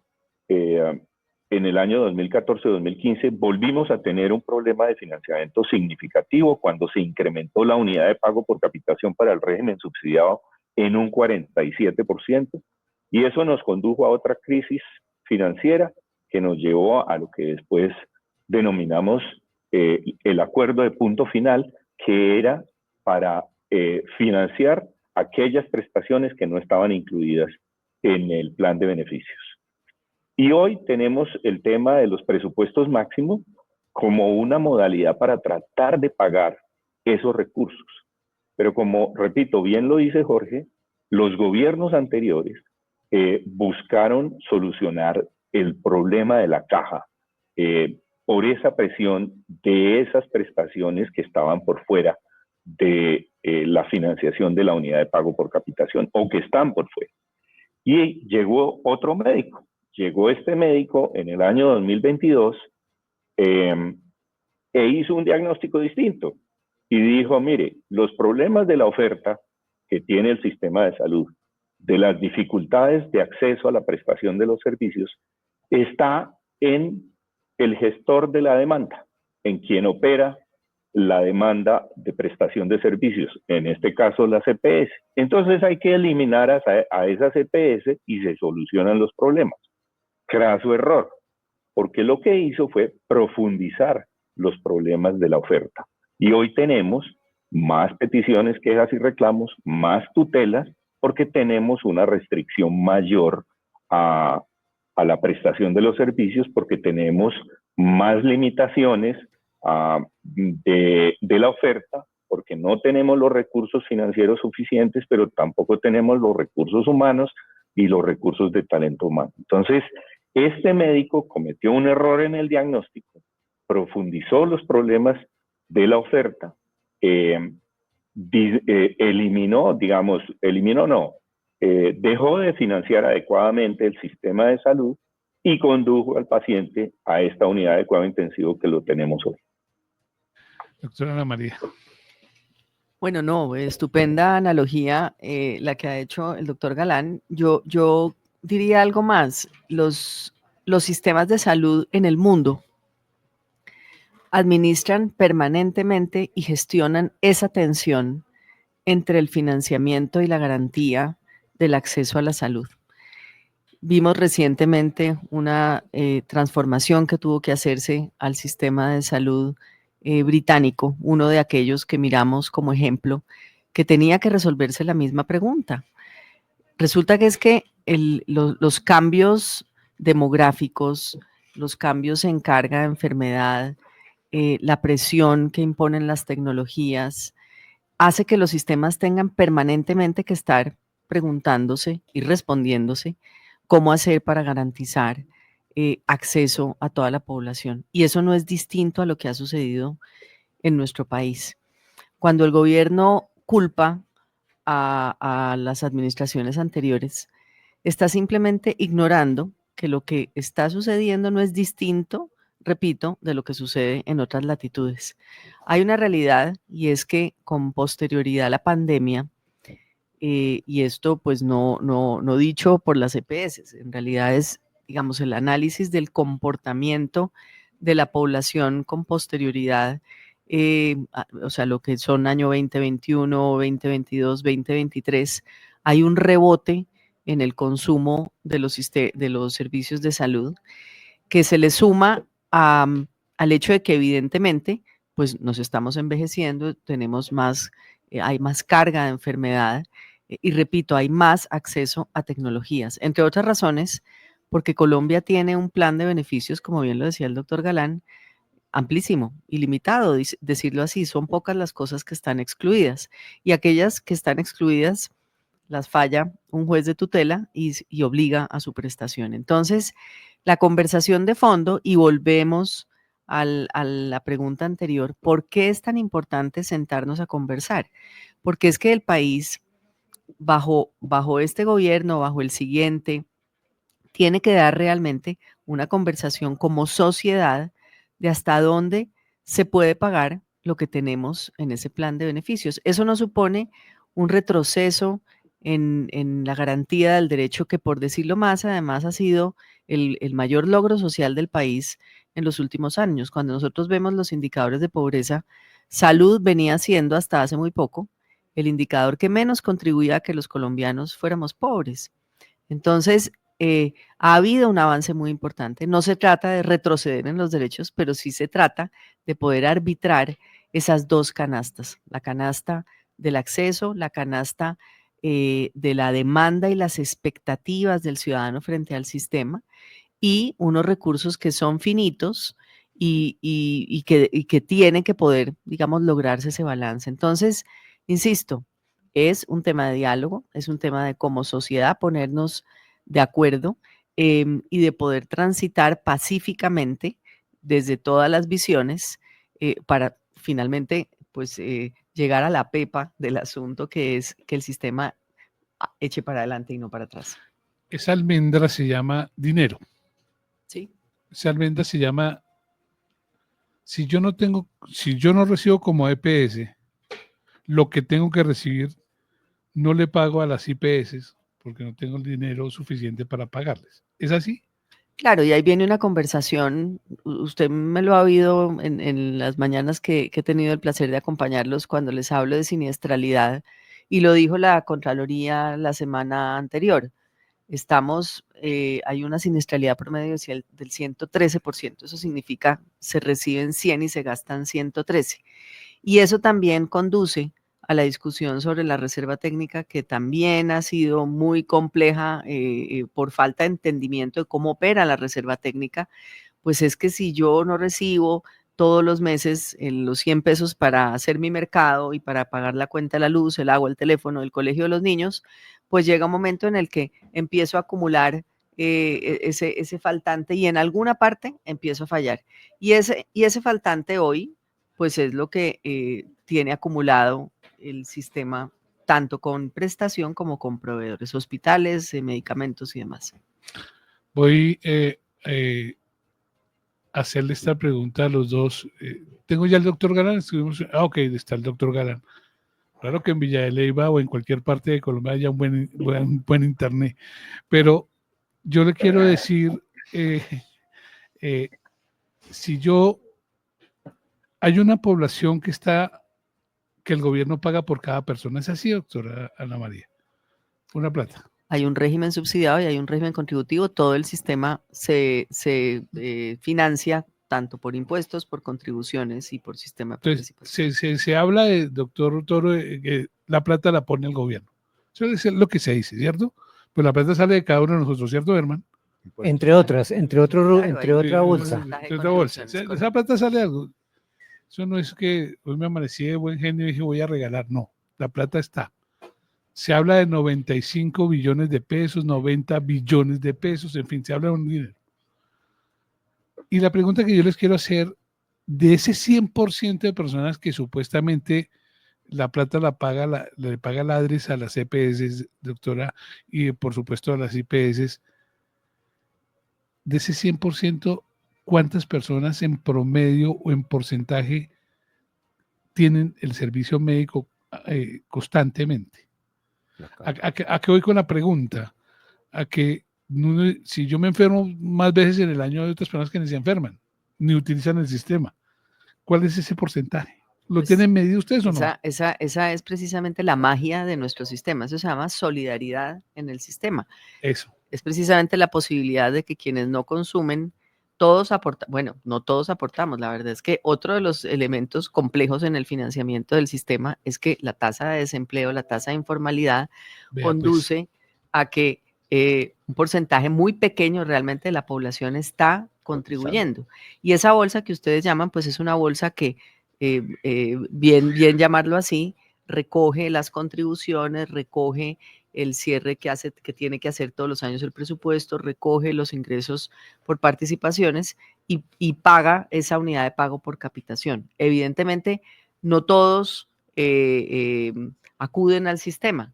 en el año 2014-2015, volvimos a tener un problema de financiamiento significativo cuando se incrementó la unidad de pago por capitación para el régimen subsidiado en un 47%, y eso nos condujo a otra crisis financiera que nos llevó a lo que después denominamos el acuerdo de punto final, que era para financiar aquellas prestaciones que no estaban incluidas en el plan de beneficios. Y hoy tenemos el tema de los presupuestos máximos como una modalidad para tratar de pagar esos recursos. Pero como, repito, bien lo dice Jorge, los gobiernos anteriores buscaron solucionar el problema de la caja por esa presión de esas prestaciones que estaban por fuera de la financiación de la unidad de pago por capitación o que están por fuera. Y llegó otro médico. Llegó este médico en el año 2022 e hizo un diagnóstico distinto y dijo, mire, los problemas de la oferta que tiene el sistema de salud, de las dificultades de acceso a la prestación de los servicios, está en el gestor de la demanda, en quien opera la demanda de prestación de servicios, en este caso la CPS. Entonces hay que eliminar a esa CPS y se solucionan los problemas. Craso error, porque lo que hizo fue profundizar los problemas de la oferta. Y hoy tenemos más peticiones, quejas y reclamos, más tutelas, porque tenemos una restricción mayor a la prestación de los servicios, porque tenemos más limitaciones de la oferta, porque no tenemos los recursos financieros suficientes, pero tampoco tenemos los recursos humanos y los recursos de talento humano. Entonces, este médico cometió un error en el diagnóstico, profundizó los problemas de la oferta, dejó de financiar adecuadamente el sistema de salud y condujo al paciente a esta unidad de cuidado intensivo que lo tenemos hoy. Doctora Ana María. Bueno, no, estupenda analogía la que ha hecho el doctor Galán. Yo diría algo más. Los sistemas de salud en el mundo administran permanentemente y gestionan esa tensión entre el financiamiento y la garantía del acceso a la salud. Vimos recientemente una transformación que tuvo que hacerse al sistema de salud británico, uno de aquellos que miramos como ejemplo, que tenía que resolverse la misma pregunta. Resulta que es que los cambios demográficos, los cambios en carga de enfermedad, la presión que imponen las tecnologías, hace que los sistemas tengan permanentemente que estar preguntándose y respondiéndose cómo hacer para garantizar acceso a toda la población. Y eso no es distinto a lo que ha sucedido en nuestro país. Cuando el gobierno culpa a las administraciones anteriores, está simplemente ignorando que lo que está sucediendo no es distinto, repito, de lo que sucede en otras latitudes. Hay una realidad y es que con posterioridad a la pandemia, y esto pues no dicho por las EPS, en realidad es, digamos, el análisis del comportamiento de la población con posterioridad, o sea, lo que son año 2021, 2022, 2023, hay un rebote en el consumo de los servicios de salud que se le suma al hecho de que evidentemente pues nos estamos envejeciendo, tenemos más, hay más carga de enfermedad y repito, hay más acceso a tecnologías, entre otras razones, porque Colombia tiene un plan de beneficios, como bien lo decía el doctor Galán, amplísimo, ilimitado, decirlo así, son pocas las cosas que están excluidas y aquellas que están excluidas las falla un juez de tutela y obliga a su prestación. Entonces, la conversación de fondo, y volvemos a la pregunta anterior, ¿por qué es tan importante sentarnos a conversar? Porque es que el país bajo este gobierno, bajo el siguiente, tiene que dar realmente una conversación como sociedad de hasta dónde se puede pagar lo que tenemos en ese plan de beneficios. Eso no supone un retroceso en la garantía del derecho que, por decirlo más, además ha sido el mayor logro social del país en los últimos años. Cuando nosotros vemos los indicadores de pobreza, salud venía siendo hasta hace muy poco el indicador que menos contribuía a que los colombianos fuéramos pobres. Entonces, ha habido un avance muy importante. No se trata de retroceder en los derechos, pero sí se trata de poder arbitrar esas dos canastas, la canasta del acceso, la canasta de la demanda y las expectativas del ciudadano frente al sistema, y unos recursos que son finitos y que tienen que poder, digamos, lograrse ese balance. Entonces, insisto, es un tema de diálogo, es un tema de como sociedad ponernos de acuerdo y de poder transitar pacíficamente desde todas las visiones para finalmente pues llegar a la pepa del asunto, que es que el sistema eche para adelante y no para atrás. Esa almendra se llama dinero. Sí. Esa almendra se llama, si yo no recibo como EPS lo que tengo que recibir, no le pago a las IPS porque no tengo el dinero suficiente para pagarles. ¿Es así? Claro, y ahí viene una conversación, usted me lo ha oído en las mañanas que he tenido el placer de acompañarlos cuando les hablo de siniestralidad, y lo dijo la Contraloría la semana anterior. Hay una siniestralidad promedio del 113%, eso significa se reciben 100 y se gastan 113. Y eso también conduce a la discusión sobre la reserva técnica, que también ha sido muy compleja por falta de entendimiento de cómo opera la reserva técnica. Pues es que si yo no recibo todos los meses los 100 pesos para hacer mi mercado y para pagar la cuenta de la luz, el agua, el teléfono, el colegio de los niños, pues llega un momento en el que empiezo a acumular ese faltante y en alguna parte empiezo a fallar. Y ese faltante hoy, pues es lo que tiene acumulado el sistema, tanto con prestación como con proveedores, hospitales, medicamentos y demás. Voy a hacerle esta pregunta a los dos. Tengo ya el doctor Galán. Ok, está el doctor Galán. Claro que en Villa de Leyva o en cualquier parte de Colombia haya un buen internet, pero yo le quiero decir, si hay una población que el gobierno paga por cada persona, ¿es así, doctora Ana María? Una plata. Hay un régimen subsidiado y hay un régimen contributivo. Todo el sistema se financia tanto por impuestos, por contribuciones y por sistema de participación. Entonces, se habla, doctor Toro, que la plata la pone el gobierno. Eso es lo que se dice, ¿cierto? Pues la plata sale de cada uno de nosotros, ¿cierto, Herman? Entre otras, entre otra bolsa. Esa plata sale algo. Eso no es que hoy me amanecí de buen genio y dije voy a regalar, no, la plata está. Se habla de 95 billones de pesos, 90 billones de pesos, en fin, se habla de un dinero. Y la pregunta que yo les quiero hacer, de ese 100% de personas que supuestamente la plata le paga la ADRES a las EPS, doctora, y por supuesto a las IPS, de ese 100%, ¿cuántas personas en promedio o en porcentaje tienen el servicio médico constantemente? ¿A qué voy con la pregunta? A que si yo me enfermo más veces en el año, hay otras personas que ni se enferman, ni utilizan el sistema. ¿Cuál es ese porcentaje? ¿Lo Pues, tienen medido ustedes o no? Esa es precisamente la magia de nuestro sistema. Eso se llama solidaridad en el sistema. Eso. Es precisamente la posibilidad de que quienes no consumen, todos aportan, bueno, no todos aportamos. La verdad es que otro de los elementos complejos en el financiamiento del sistema es que la tasa de desempleo, la tasa de informalidad conduce a que un porcentaje muy pequeño realmente de la población está contribuyendo. Y esa bolsa que ustedes llaman, pues es una bolsa que, bien llamarlo así, recoge las contribuciones, recoge el cierre que tiene que hacer todos los años el presupuesto, recoge los ingresos por participaciones y paga esa unidad de pago por capitación. Evidentemente, no todos acuden al sistema,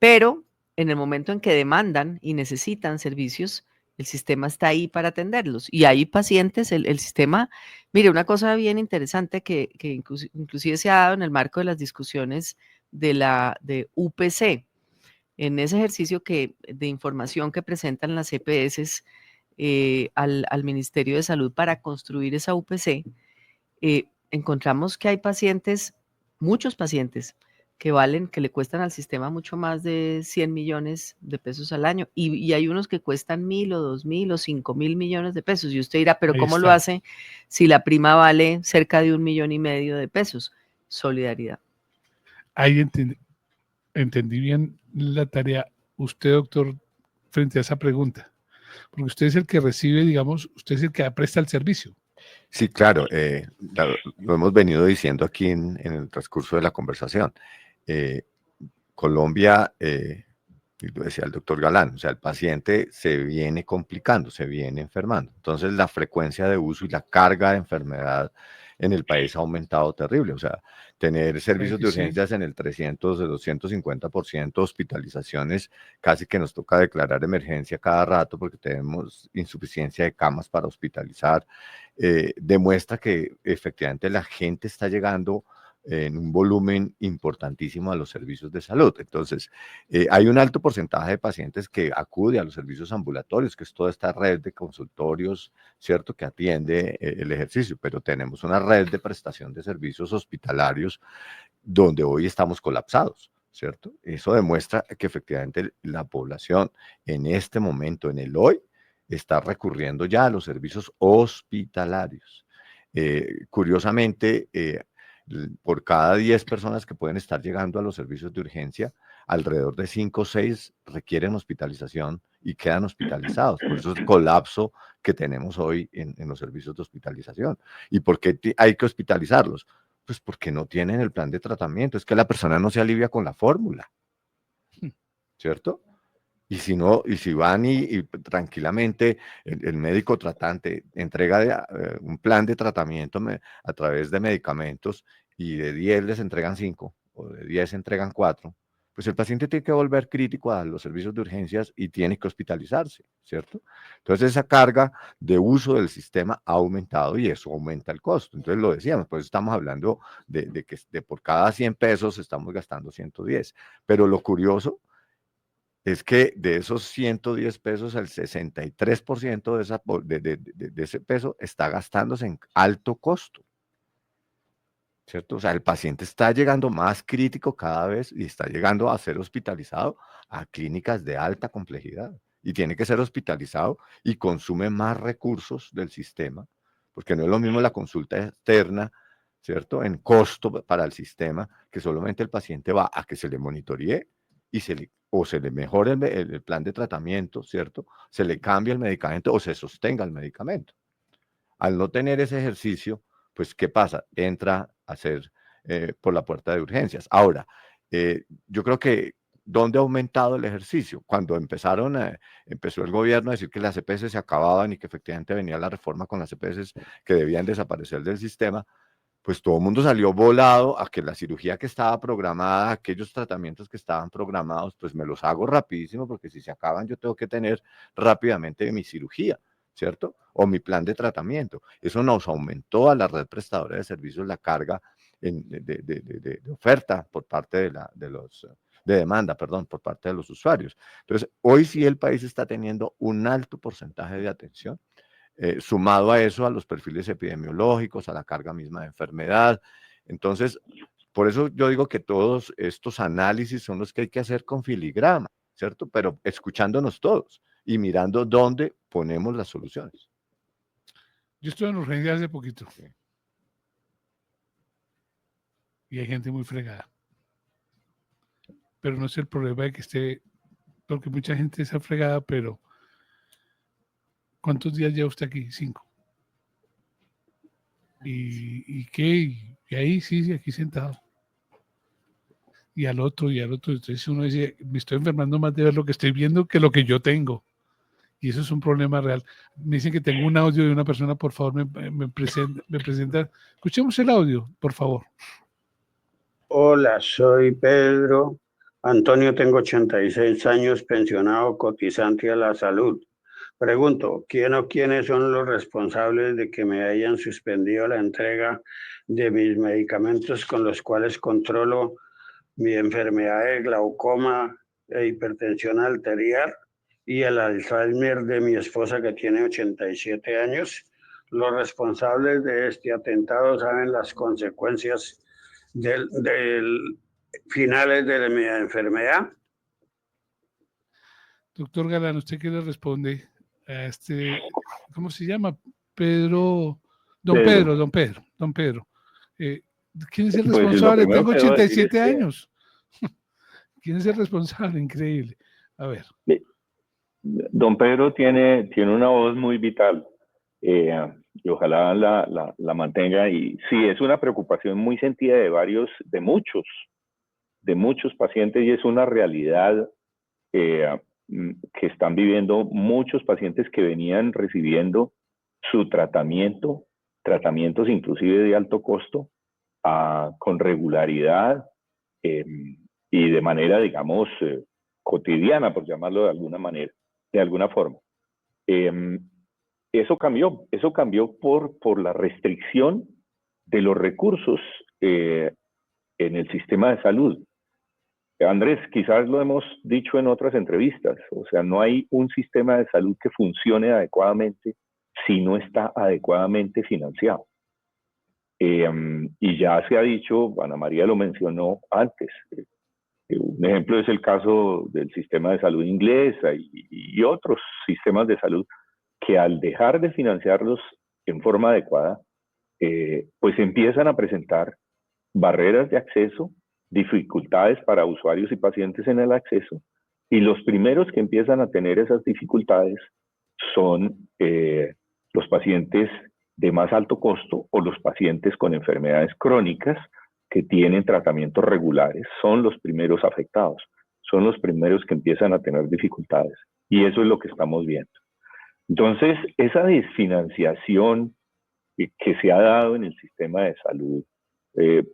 pero en el momento en que demandan y necesitan servicios, el sistema está ahí para atenderlos. Y hay pacientes, el sistema, mire, una cosa bien interesante que inclusive se ha dado en el marco de las discusiones de UPC, en ese ejercicio de información que presentan las EPS al Ministerio de Salud para construir esa UPC, encontramos que hay pacientes, muchos pacientes, que le cuestan al sistema mucho más de 100 millones de pesos al año, y hay unos que cuestan 1.000 o 2.000 o 5.000 millones de pesos, y usted dirá, pero Ahí ¿cómo lo está. hace si la prima vale cerca de 1,5 millones de pesos? Solidaridad. Ahí entendí bien la tarea. Usted, doctor, frente a esa pregunta, porque usted es el que recibe, digamos, usted es el que presta el servicio. Sí, claro, lo hemos venido diciendo aquí en el transcurso de la conversación. Colombia, y lo decía el doctor Galán, o sea, el paciente se viene complicando, se viene enfermando. Entonces, la frecuencia de uso y la carga de enfermedad en el país ha aumentado terrible. O sea, tener servicios de urgencias en el 300, de 250%, hospitalizaciones, casi que nos toca declarar emergencia cada rato porque tenemos insuficiencia de camas para hospitalizar, demuestra que efectivamente la gente está llegando en un volumen importantísimo a los servicios de salud. Entonces, hay un alto porcentaje de pacientes que acude a los servicios ambulatorios, que es toda esta red de consultorios, ¿cierto?, que atiende el ejercicio, pero tenemos una red de prestación de servicios hospitalarios donde hoy estamos colapsados, ¿cierto? Eso demuestra que efectivamente la población en este momento, en el hoy, está recurriendo ya a los servicios hospitalarios. Curiosamente, por cada 10 personas que pueden estar llegando a los servicios de urgencia, alrededor de 5 o 6 requieren hospitalización y quedan hospitalizados. Por eso es el colapso que tenemos hoy en los servicios de hospitalización. ¿Y por qué hay que hospitalizarlos? Pues porque no tienen el plan de tratamiento. Es que la persona no se alivia con la fórmula, ¿cierto? Y si no, y si van y tranquilamente el médico tratante entrega un plan de tratamiento a través de medicamentos y de 10 les entregan 5 o de 10 entregan 4, pues el paciente tiene que volver crítico a los servicios de urgencias y tiene que hospitalizarse, ¿cierto? Entonces esa carga de uso del sistema ha aumentado y eso aumenta el costo. Entonces lo decíamos, pues estamos hablando de que por cada 100 pesos estamos gastando 110. Pero lo curioso es que de esos 110 pesos, el 63% de ese peso está gastándose en alto costo, ¿cierto? O sea, el paciente está llegando más crítico cada vez y está llegando a ser hospitalizado a clínicas de alta complejidad y tiene que ser hospitalizado y consume más recursos del sistema, porque no es lo mismo la consulta externa, ¿cierto?, en costo para el sistema, que solamente el paciente va a que se le monitoree y se le mejore el plan de tratamiento, ¿cierto? Se le cambia el medicamento o se sostenga el medicamento. Al no tener ese ejercicio, pues, ¿qué pasa? Entra a ser por la puerta de urgencias. Ahora, yo creo que ¿dónde ha aumentado el ejercicio? Cuando empezó el gobierno a decir que las EPS se acababan y que efectivamente venía la reforma con las EPS que debían desaparecer del sistema, pues todo el mundo salió volado a que la cirugía que estaba programada, aquellos tratamientos que estaban programados, pues me los hago rapidísimo porque si se acaban yo tengo que tener rápidamente mi cirugía, ¿cierto? O mi plan de tratamiento. Eso nos aumentó a la red prestadora de servicios la carga de oferta por parte de demanda, perdón, por parte de los usuarios. Entonces, hoy sí el país está teniendo un alto porcentaje de atención. Sumado a eso, a los perfiles epidemiológicos, a la carga misma de enfermedad. Entonces, por eso yo digo que todos estos análisis son los que hay que hacer con filigrama, ¿cierto? Pero escuchándonos todos y mirando dónde ponemos las soluciones. Yo estuve en urgencia hace poquito. Y hay gente muy fregada. Pero no es el problema de que esté, porque mucha gente está fregada, pero ¿cuántos días lleva usted aquí? 5. ¿Y qué? Y ahí sí, aquí sentado. Y al otro. Entonces uno dice, me estoy enfermando más de ver lo que estoy viendo que lo que yo tengo. Y eso es un problema real. Me dicen que tengo un audio de una persona, por favor, me presenta. Escuchemos el audio, por favor. Hola, soy Pedro. Antonio, tengo 86 años, pensionado, cotizante a la salud. Pregunto, ¿quién o quiénes son los responsables de que me hayan suspendido la entrega de mis medicamentos con los cuales controlo mi enfermedad de glaucoma e hipertensión arterial y el Alzheimer de mi esposa que tiene 87 años? Los responsables de este atentado saben las consecuencias del finales de mi enfermedad. Doctor Galán, ¿usted qué le responde a este, cómo se llama? Pedro, don Pedro. ¿Quién es el Pues lo responsable? primero Tengo que debo decir 87 es que años. ¿Quién es el responsable? Increíble. A ver. don Pedro tiene una voz muy vital, y ojalá la mantenga. Y sí, es una preocupación muy sentida de muchos pacientes, y es una realidad que están viviendo muchos pacientes que venían recibiendo su tratamientos inclusive de alto costo, con regularidad, y de manera, digamos, cotidiana, por llamarlo de alguna manera, de alguna forma. Eso cambió por la restricción de los recursos en el sistema de salud. Andrés, quizás lo hemos dicho en otras entrevistas, o sea, no hay un sistema de salud que funcione adecuadamente si no está adecuadamente financiado. Y ya se ha dicho, Ana María lo mencionó antes, un ejemplo es el caso del sistema de salud inglesa y otros sistemas de salud que al dejar de financiarlos en forma adecuada, pues empiezan a presentar barreras de acceso, dificultades para usuarios y pacientes en el acceso, y los primeros que empiezan a tener esas dificultades son los pacientes de más alto costo o los pacientes con enfermedades crónicas que tienen tratamientos regulares. Son los primeros afectados, son los primeros que empiezan a tener dificultades, y eso es lo que estamos viendo. Entonces, esa desfinanciación que se ha dado en el sistema de salud,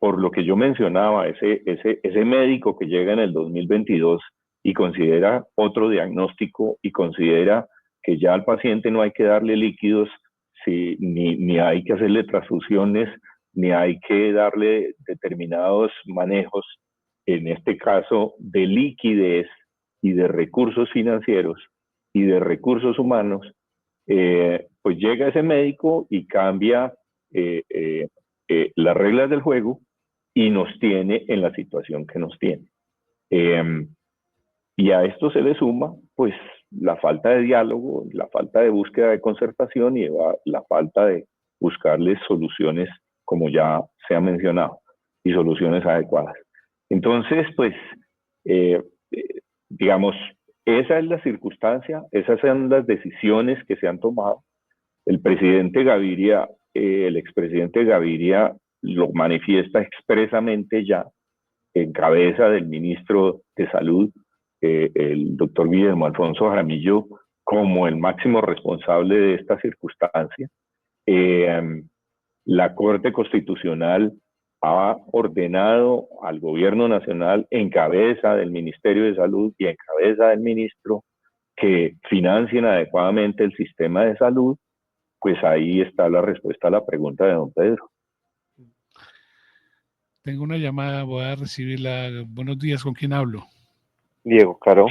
por lo que yo mencionaba, ese médico que llega en el 2022 y considera otro diagnóstico y considera que ya al paciente no hay que darle líquidos, ni hay que hacerle transfusiones, ni hay que darle determinados manejos, en este caso de liquidez y de recursos financieros y de recursos humanos, pues llega ese médico y cambia las reglas del juego y nos tiene en la situación que nos tiene. Y a esto se le suma pues la falta de diálogo, la falta de búsqueda de concertación y la falta de buscarles soluciones, como ya se ha mencionado, y soluciones adecuadas. Entonces, pues, digamos, esa es la circunstancia, esas son las decisiones que se han tomado. El presidente Gaviria, el expresidente Gaviria lo manifiesta expresamente ya en cabeza del ministro de Salud, el doctor Guillermo Alfonso Jaramillo, como el máximo responsable de esta circunstancia. La Corte Constitucional ha ordenado al gobierno nacional, en cabeza del Ministerio de Salud y en cabeza del ministro, que financien adecuadamente el sistema de salud. Pues ahí está la respuesta a la pregunta de don Pedro. Tengo una llamada, voy a recibirla. Buenos días, ¿con quién hablo? Diego Caro.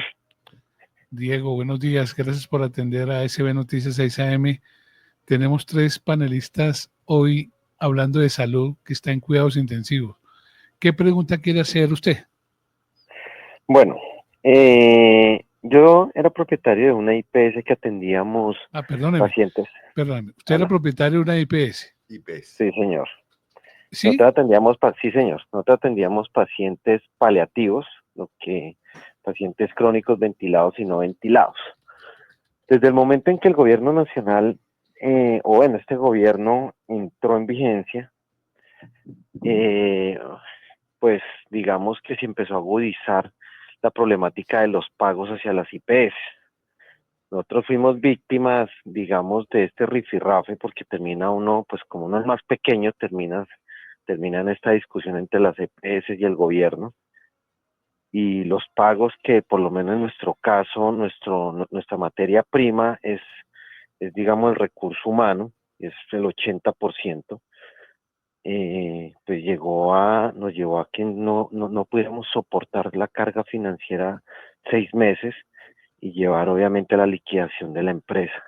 Diego, buenos días, gracias por atender a SB Noticias 6 AM. Tenemos 3 panelistas hoy hablando de salud que está en cuidados intensivos. ¿Qué pregunta quiere hacer usted? Bueno, yo era propietario de una IPS que atendíamos pacientes. Perdóneme, ¿usted era propietario de una IPS? Sí, señor. ¿Sí? Nosotros atendíamos pacientes paliativos, pacientes crónicos ventilados y no ventilados. Desde el momento en que el gobierno nacional, este gobierno entró en vigencia, pues digamos que se empezó a agudizar la problemática de los pagos hacia las IPS. Nosotros fuimos víctimas, digamos, de este rifirrafe, porque termina uno, pues como uno es más pequeño, termina en esta discusión entre las EPS y el gobierno. y los pagos que por lo menos en nuestro caso, nuestra materia prima es digamos el recurso humano, es el 80%, pues nos llevó a que no pudiéramos soportar la carga financiera 6 meses y llevar obviamente a la liquidación de la empresa.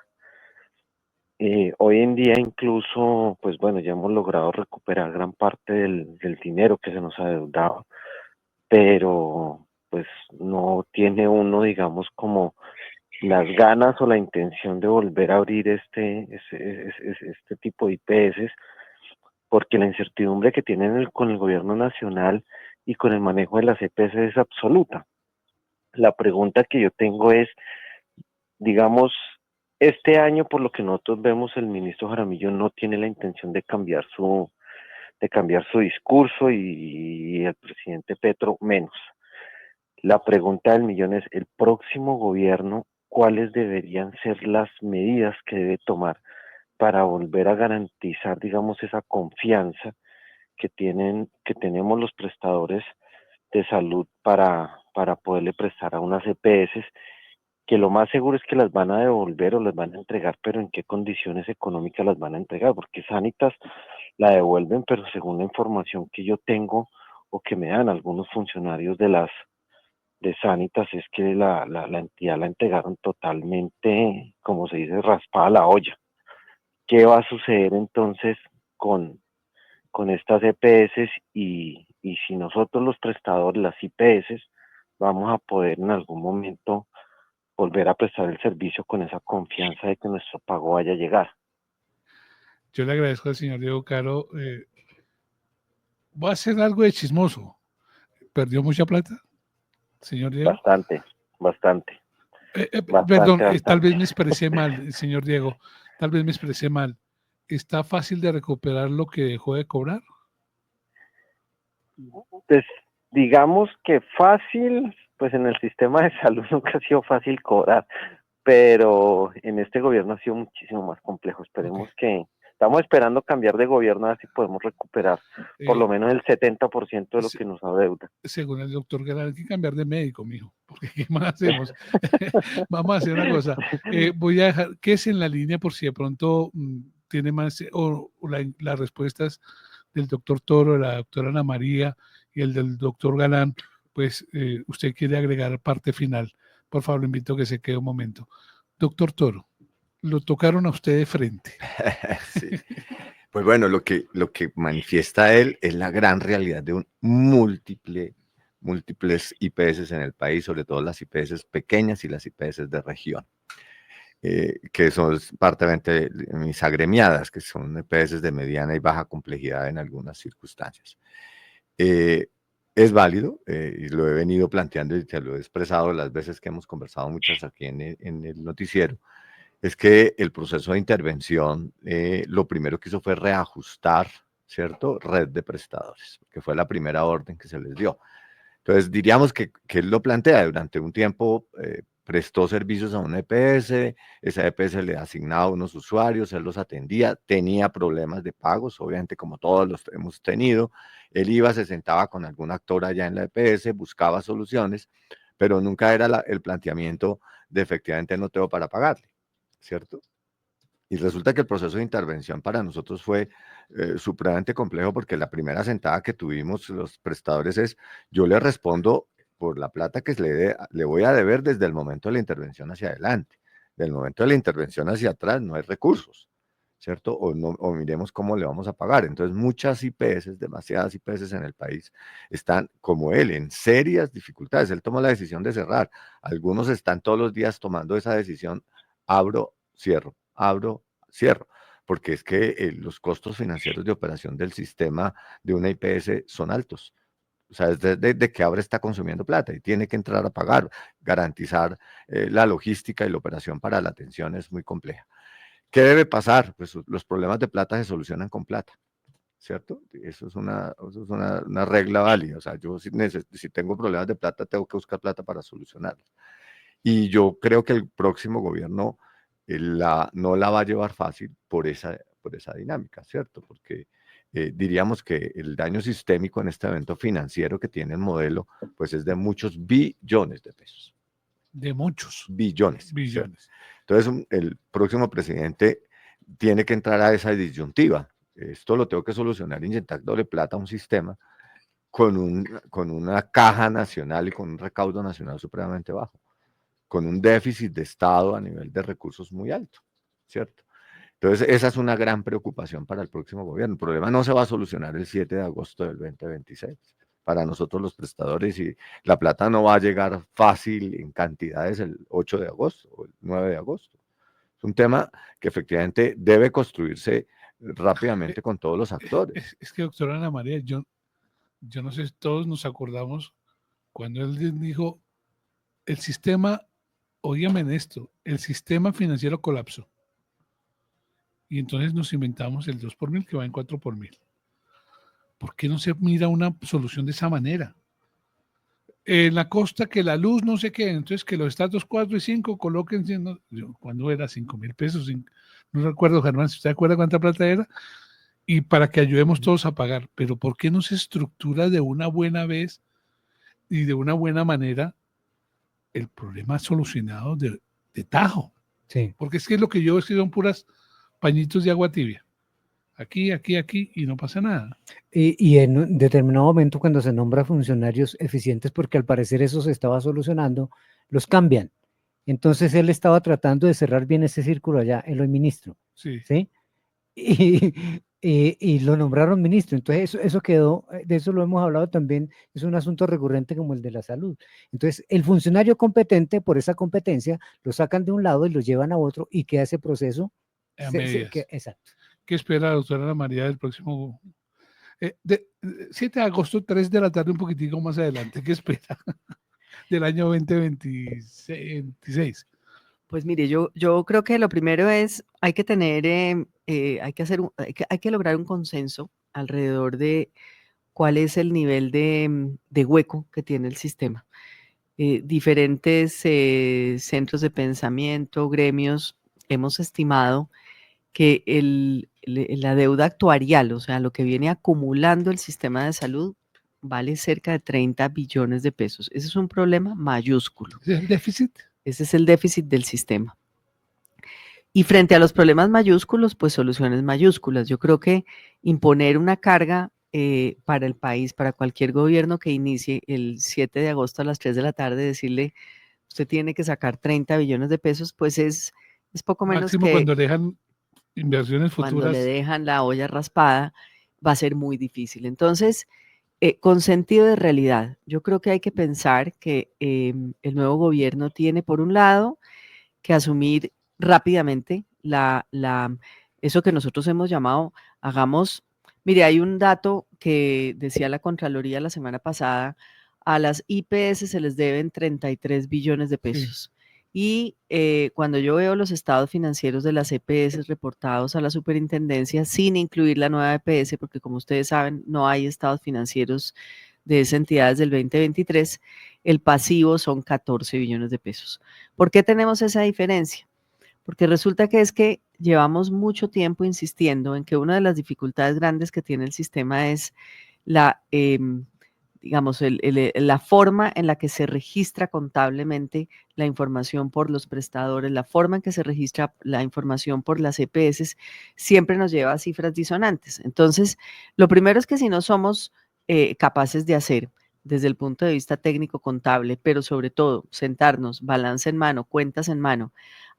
Hoy en día incluso, pues bueno, ya hemos logrado recuperar gran parte del dinero que se nos adeudaba, pero pues no tiene uno, digamos, como las ganas o la intención de volver a abrir este tipo de IPS, porque la incertidumbre que tienen con el gobierno nacional y con el manejo de las EPS es absoluta. La pregunta que yo tengo es, digamos, este año, por lo que nosotros vemos, el ministro Jaramillo no tiene la intención de cambiar su discurso y el presidente Petro menos. La pregunta del millón es, el próximo gobierno, ¿cuáles deberían ser las medidas que debe tomar para volver a garantizar, digamos, esa confianza que tenemos los prestadores de salud para poderle prestar a unas EPS, que lo más seguro es que las van a devolver o las van a entregar, pero en qué condiciones económicas las van a entregar? Porque Sanitas la devuelven, pero según la información que yo tengo o que me dan algunos funcionarios de Sanitas, es que la entidad la entregaron totalmente, como se dice, raspada a la olla. ¿Qué va a suceder entonces con estas EPS y si nosotros los prestadores, las IPS, vamos a poder en algún momento volver a prestar el servicio con esa confianza de que nuestro pago vaya a llegar? Yo le agradezco al señor Diego Caro. Voy a hacer algo de chismoso. ¿Perdió mucha plata, señor Diego? Bastante. Perdón, tal vez me expresé mal, señor Diego. Tal vez me expresé mal. ¿Está fácil de recuperar lo que dejó de cobrar? Pues digamos que fácil, pues en el sistema de salud nunca ha sido fácil cobrar, pero en este gobierno ha sido muchísimo más complejo. Esperemos que, estamos esperando cambiar de gobierno a ver si podemos recuperar por lo menos el 70% de lo que nos adeuda. Según el doctor Galán, hay que cambiar de médico, mijo, porque ¿qué más hacemos? Vamos a hacer una cosa. Voy a dejar, ¿qué es en la línea por si de pronto tiene más, las respuestas del doctor Toro, de la doctora Ana María y el del doctor Galán, pues usted quiere agregar parte final? Por favor, le invito a que se quede un momento. Doctor Toro, lo tocaron a usted de frente. Sí. Pues bueno, lo que manifiesta él es la gran realidad de múltiples IPS en el país, sobre todo las IPS pequeñas y las IPS de región, que son parte de mis agremiadas, que son IPS de mediana y baja complejidad en algunas circunstancias. Es válido, y lo he venido planteando y te lo he expresado las veces que hemos conversado muchas aquí en el noticiero, es que el proceso de intervención, lo primero que hizo fue reajustar, ¿cierto? Red de prestadores, que fue la primera orden que se les dio. Entonces, diríamos que él lo plantea, durante un tiempo prestó servicios a una EPS, esa EPS le asignaba unos usuarios, él los atendía, tenía problemas de pagos, obviamente como todos los hemos tenido, él iba, se sentaba con algún actor allá en la EPS, buscaba soluciones, pero nunca era el planteamiento de efectivamente no tengo para pagarle, ¿cierto? Y resulta que el proceso de intervención para nosotros fue supremamente complejo, porque la primera sentada que tuvimos los prestadores es, yo le respondo por la plata que le voy a deber desde el momento de la intervención hacia adelante. Del momento de la intervención hacia atrás no hay recursos, ¿cierto? O miremos cómo le vamos a pagar. Entonces muchas IPS, demasiadas IPS en el país, están como él, en serias dificultades. Él tomó la decisión de cerrar. Algunos están todos los días tomando esa decisión, abro, cierro, porque es que los costos financieros de operación del sistema de una IPS son altos. O sea, es de que ahora está consumiendo plata y tiene que entrar a pagar, garantizar la logística y la operación para la atención es muy compleja. ¿Qué debe pasar? Pues los problemas de plata se solucionan con plata, ¿cierto? Eso es una regla válida. O sea, yo si tengo problemas de plata, tengo que buscar plata para solucionarlos. Y yo creo que el próximo gobierno no la va a llevar fácil por esa dinámica, ¿cierto? Porque diríamos que el daño sistémico en este evento financiero que tiene el modelo, pues es de muchos billones de pesos. De muchos. Billones. Billones. Entonces, el próximo presidente tiene que entrar a esa disyuntiva. Esto lo tengo que solucionar inyectándole plata a un sistema con una caja nacional y con un recaudo nacional supremamente bajo, con un déficit de Estado a nivel de recursos muy alto, ¿cierto? Entonces, esa es una gran preocupación para el próximo gobierno. El problema no se va a solucionar el 7 de agosto del 2026 para nosotros los prestadores, y la plata no va a llegar fácil en cantidades el 8 de agosto o el 9 de agosto. Es un tema que efectivamente debe construirse rápidamente con todos los actores. Es que, doctora Ana María, yo no sé si todos nos acordamos cuando él dijo, el sistema, óigame en esto, el sistema financiero colapsó. Y entonces nos inventamos el 2 por 1000 que va en 4 por 1000. ¿Por qué no se mira una solución de esa manera? En la costa que la luz no sé qué, entonces que los estratos 4 y 5 coloquen, ¿cuándo era? 5.000 pesos, no recuerdo, Germán, si usted acuerda cuánta plata era, y para que ayudemos todos a pagar. Pero ¿por qué no se estructura de una buena vez y de una buena manera el problema solucionado de tajo? Sí. Porque es que lo que yo veo es que son puras pañitos de agua tibia. Aquí, aquí, aquí, y no pasa nada. Y en un determinado momento, cuando se nombra funcionarios eficientes, porque al parecer eso se estaba solucionando, los cambian. Entonces él estaba tratando de cerrar bien ese círculo allá, él es ministro. Sí. ¿Sí? Y lo nombraron ministro. Entonces eso quedó, de eso lo hemos hablado también, es un asunto recurrente como el de la salud. Entonces el funcionario competente, por esa competencia, lo sacan de un lado y lo llevan a otro y queda ese proceso. Exacto. ¿Qué espera la doctora Ana María del próximo 7 de agosto, 3 de la tarde, un poquitico más adelante? ¿Qué espera del año 2026? Pues mire, yo creo que lo primero es, hay que tener, hay que lograr un consenso alrededor de cuál es el nivel de hueco que tiene el sistema. Diferentes centros de pensamiento, gremios, hemos estimado que la deuda actuarial, o sea, lo que viene acumulando el sistema de salud, vale cerca de 30 billones de pesos. Ese es un problema mayúsculo. ¿Ese es el déficit? Ese es el déficit del sistema. Y frente a los problemas mayúsculos, pues soluciones mayúsculas. Yo creo que imponer una carga para el país, para cualquier gobierno que inicie el 7 de agosto a las 3 de la tarde, decirle, usted tiene que sacar 30 billones de pesos, pues es poco menos máximo que... cuando dejan inversiones futuras. Cuando le dejan la olla raspada, va a ser muy difícil. Entonces, con sentido de realidad, yo creo que hay que pensar que el nuevo gobierno tiene, por un lado, que asumir rápidamente eso que nosotros hemos llamado, mire, hay un dato que decía la Contraloría la semana pasada, a las IPS se les deben 33 billones de pesos. Sí. Y cuando yo veo los estados financieros de las EPS reportados a la superintendencia, sin incluir la nueva EPS, porque como ustedes saben, no hay estados financieros de esas entidades del 2023, el pasivo son 14 billones de pesos. ¿Por qué tenemos esa diferencia? Porque resulta que es que llevamos mucho tiempo insistiendo en que una de las dificultades grandes que tiene el sistema es la forma en la que se registra contablemente la información por los prestadores, la forma en que se registra la información por las EPS, siempre nos lleva a cifras disonantes. Entonces, lo primero es que si no somos capaces de hacer desde el punto de vista técnico contable, pero sobre todo sentarnos, balance en mano, cuentas en mano,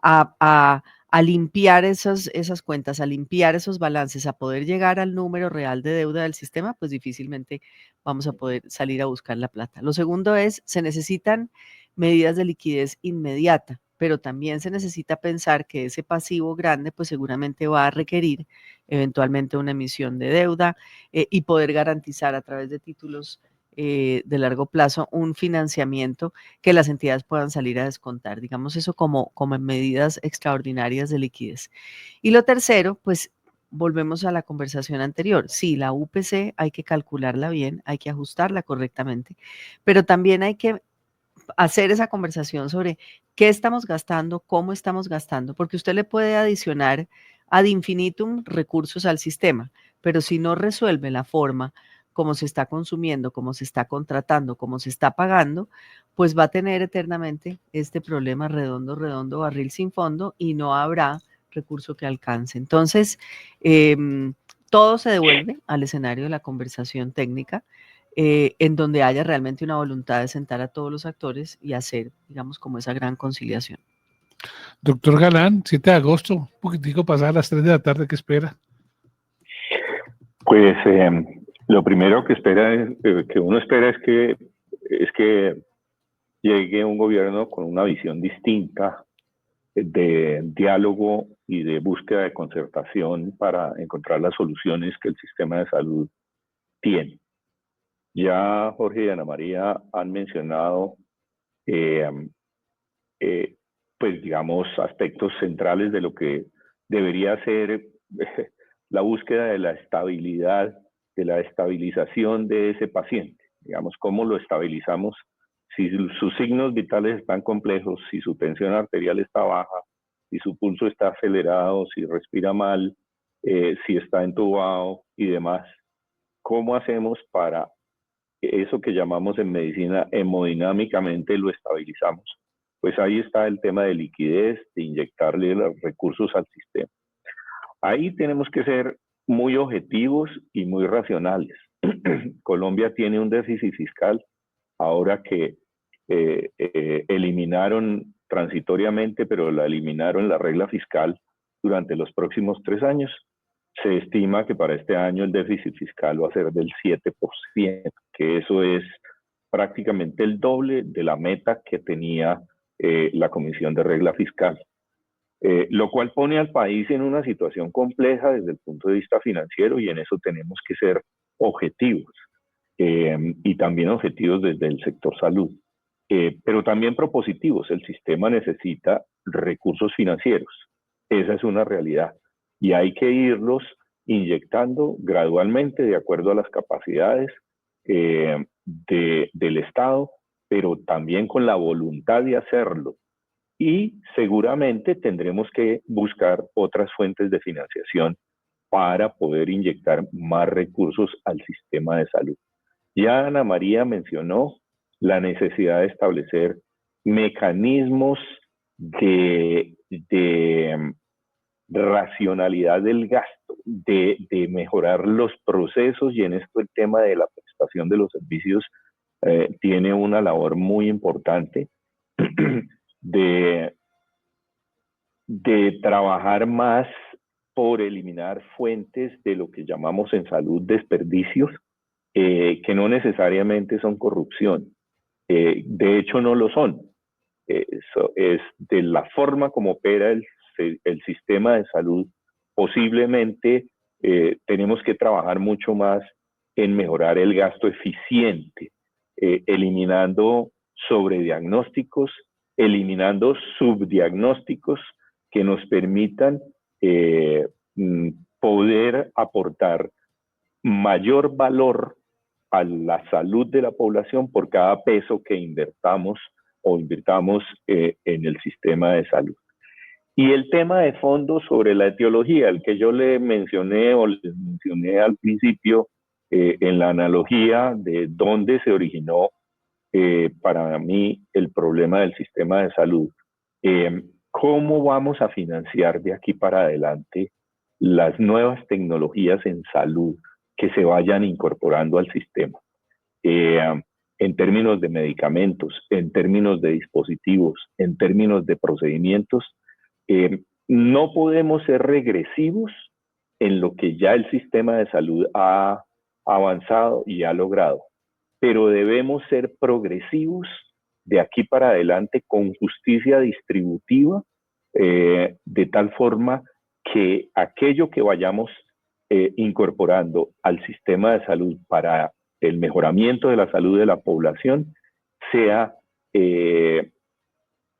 a limpiar esas cuentas, a limpiar esos balances, a poder llegar al número real de deuda del sistema, pues difícilmente vamos a poder salir a buscar la plata. Lo segundo es, se necesitan medidas de liquidez inmediata, pero también se necesita pensar que ese pasivo grande, pues seguramente va a requerir eventualmente una emisión de deuda y poder garantizar a través de títulos de largo plazo un financiamiento que las entidades puedan salir a descontar, digamos eso como en medidas extraordinarias de liquidez. Y lo tercero, pues volvemos a la conversación anterior. Sí, la UPC hay que calcularla bien, hay que ajustarla correctamente, pero también hay que hacer esa conversación sobre qué estamos gastando, cómo estamos gastando, porque usted le puede adicionar ad infinitum recursos al sistema, pero si no resuelve la forma como se está consumiendo, como se está contratando, como se está pagando, pues va a tener eternamente este problema redondo, redondo, barril sin fondo, y no habrá recurso que alcance. Entonces, todo se devuelve al escenario de la conversación técnica, en donde haya realmente una voluntad de sentar a todos los actores y hacer, digamos, como esa gran conciliación. Doctor Galán, 7 de agosto, un poquitico pasada las 3 de la tarde, ¿qué espera? Pues lo primero que uno espera es que llegue un gobierno con una visión distinta de diálogo y de búsqueda de concertación para encontrar las soluciones que el sistema de salud tiene. Ya Jorge y Ana María han mencionado, pues digamos, aspectos centrales de lo que debería ser la búsqueda de la estabilidad, de la estabilización de ese paciente. Digamos, cómo lo estabilizamos si sus signos vitales están complejos, si su tensión arterial está baja, si su pulso está acelerado, si respira mal, si está entubado y demás. ¿Cómo hacemos para eso que llamamos en medicina hemodinámicamente lo estabilizamos? Pues ahí está el tema de liquidez, de inyectarle los recursos al sistema. Ahí tenemos que ser muy objetivos y muy racionales. Colombia tiene un déficit fiscal ahora que eliminaron transitoriamente, pero la eliminaron la regla fiscal durante los próximos 3 años. Se estima que para este año el déficit fiscal va a ser del 7%, que eso es prácticamente el doble de la meta que tenía la Comisión de Regla Fiscal. Lo cual pone al país en una situación compleja desde el punto de vista financiero, y en eso tenemos que ser objetivos, y también objetivos desde el sector salud, pero también propositivos. El sistema necesita recursos financieros, esa es una realidad, y hay que irlos inyectando gradualmente de acuerdo a las capacidades del Estado, pero también con la voluntad de hacerlo. Y seguramente tendremos que buscar otras fuentes de financiación para poder inyectar más recursos al sistema de salud. Ya Ana María mencionó la necesidad de establecer mecanismos de racionalidad del gasto, de mejorar los procesos, y en esto el tema de la prestación de los servicios tiene una labor muy importante de trabajar más por eliminar fuentes de lo que llamamos en salud desperdicios, que no necesariamente son corrupción. De hecho, no lo son. Eso es de la forma como opera el sistema de salud. Posiblemente tenemos que trabajar mucho más en mejorar el gasto eficiente, eliminando sobrediagnósticos, eliminando subdiagnósticos que nos permitan poder aportar mayor valor a la salud de la población por cada peso que invirtamos en el sistema de salud. Y el tema de fondo sobre la etiología, el que yo les mencioné al principio, en la analogía de dónde se originó para mí el problema del sistema de salud. ¿Cómo vamos a financiar de aquí para adelante las nuevas tecnologías en salud que se vayan incorporando al sistema? En términos de medicamentos, en términos de dispositivos, en términos de procedimientos, no podemos ser regresivos en lo que ya el sistema de salud ha avanzado y ha logrado, pero debemos ser progresivos de aquí para adelante con justicia distributiva, de tal forma que aquello que vayamos incorporando al sistema de salud para el mejoramiento de la salud de la población sea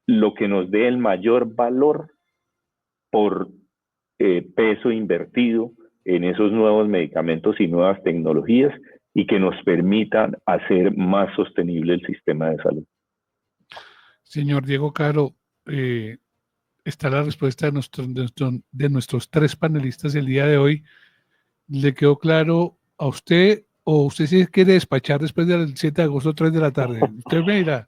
lo que nos dé el mayor valor por peso invertido en esos nuevos medicamentos y nuevas tecnologías, y que nos permitan hacer más sostenible el sistema de salud. Señor Diego Caro, está la respuesta de nuestros 3 panelistas el día de hoy. ¿Le quedó claro a usted o usted se quiere despachar después del 7 de agosto, 3 de la tarde? Usted me dirá.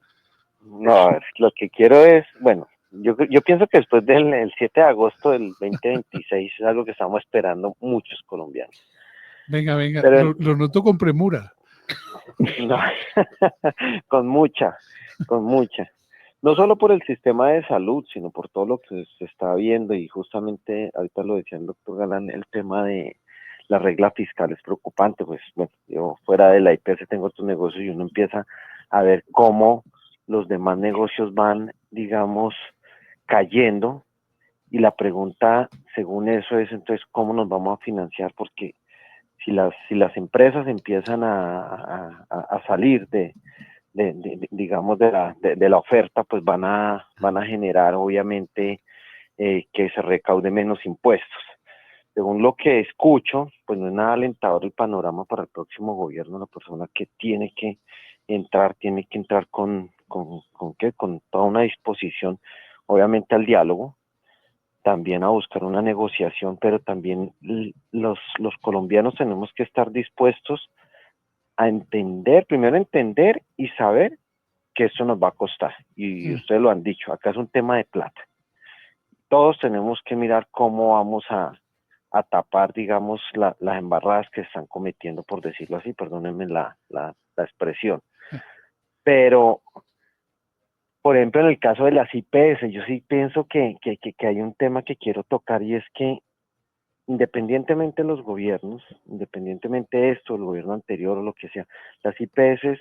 No, a ver, lo que quiero es, bueno, yo pienso que después del el 7 de agosto del 2026 es algo que estamos esperando muchos colombianos. Venga, Pero lo noto con premura. no, con mucha. No solo por el sistema de salud, sino por todo lo que se está viendo, y justamente ahorita lo decía el doctor Galán, el tema de la regla fiscal es preocupante. Pues bueno, yo fuera de la IPS tengo otros negocios y uno empieza a ver cómo los demás negocios van, digamos, cayendo, y la pregunta según eso es entonces cómo nos vamos a financiar, porque si las empresas empiezan a salir digamos de la oferta, pues van a generar obviamente que se recaude menos impuestos. Según lo que escucho, pues no es nada alentador el panorama para el próximo gobierno. La persona que tiene que entrar con toda una disposición, obviamente al diálogo, también a buscar una negociación, pero también los colombianos tenemos que estar dispuestos a primero entender y saber que esto nos va a costar. Y ustedes lo han dicho, acá es un tema de plata. Todos tenemos que mirar cómo vamos a tapar, digamos, las embarradas que están cometiendo, por decirlo así, perdónenme la expresión. Pero, por ejemplo, en el caso de las IPS, yo sí pienso que hay un tema que quiero tocar, y es que independientemente de los gobiernos, independientemente de esto, el gobierno anterior o lo que sea, las IPS,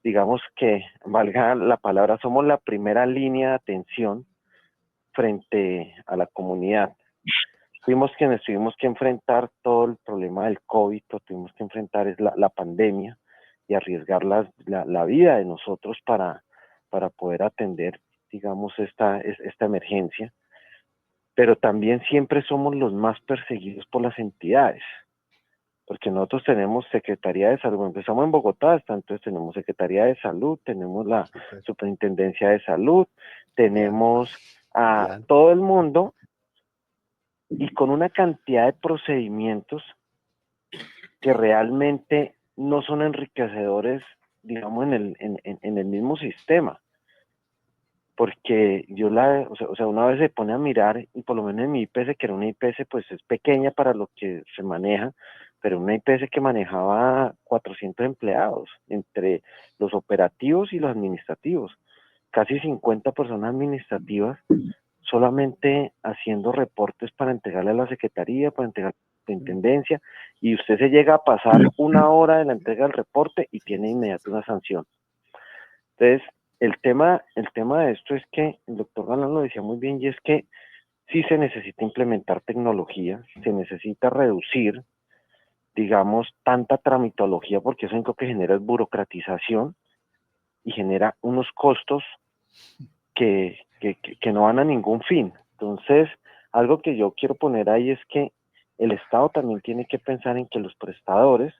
digamos que, valga la palabra, somos la primera línea de atención frente a la comunidad. Fuimos quienes tuvimos que enfrentar todo el problema del COVID, lo tuvimos que enfrentar es la pandemia, y arriesgar la vida de nosotros para poder atender, digamos, esta emergencia. Pero también siempre somos los más perseguidos por las entidades, porque nosotros tenemos Secretaría de Salud. Empezamos en Bogotá, entonces tenemos Secretaría de Salud, tenemos la Superintendencia de Salud, tenemos a todo el mundo, y con una cantidad de procedimientos que realmente no son enriquecedores, digamos, en el mismo sistema. Porque una vez se pone a mirar, y por lo menos en mi IPS, que era una IPS pues es pequeña para lo que se maneja, pero una IPS que manejaba 400 empleados, entre los operativos y los administrativos, casi 50 personas administrativas, solamente haciendo reportes para entregarle a la Secretaría, para entregar a la Intendencia, y usted se llega a pasar una hora de la entrega del reporte y tiene inmediato una sanción. Entonces, el tema de esto es que el doctor Galán lo decía muy bien, y es que sí se necesita implementar tecnología, se necesita reducir, digamos, tanta tramitología, porque eso lo que genera es burocratización y genera unos costos que no van a ningún fin. Entonces, algo que yo quiero poner ahí es que el Estado también tiene que pensar en que los prestadores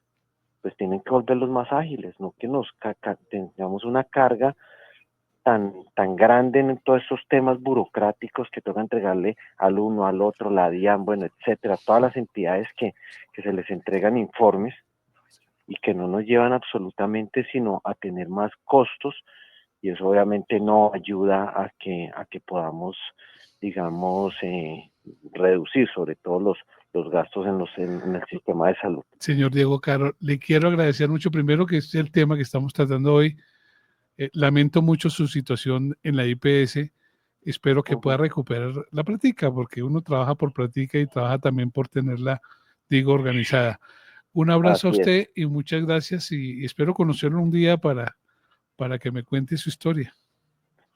pues tienen que volverlos más ágiles, no que nos tengamos una carga tan grande en todos estos temas burocráticos que toca entregarle al uno, al otro, la DIAN, bueno, etcétera, todas las entidades que se les entregan informes y que no nos llevan absolutamente sino a tener más costos, y eso obviamente no ayuda a que podamos, digamos, reducir sobre todo los gastos en el sistema de salud. Señor Diego Caro, le quiero agradecer mucho, primero, que es el tema que estamos tratando hoy. Lamento mucho su situación en la IPS. Espero que pueda recuperar la plática, porque uno trabaja por plática y trabaja también por tenerla, digo, organizada. Un abrazo a usted y muchas gracias, y espero conocerlo un día para que me cuente su historia.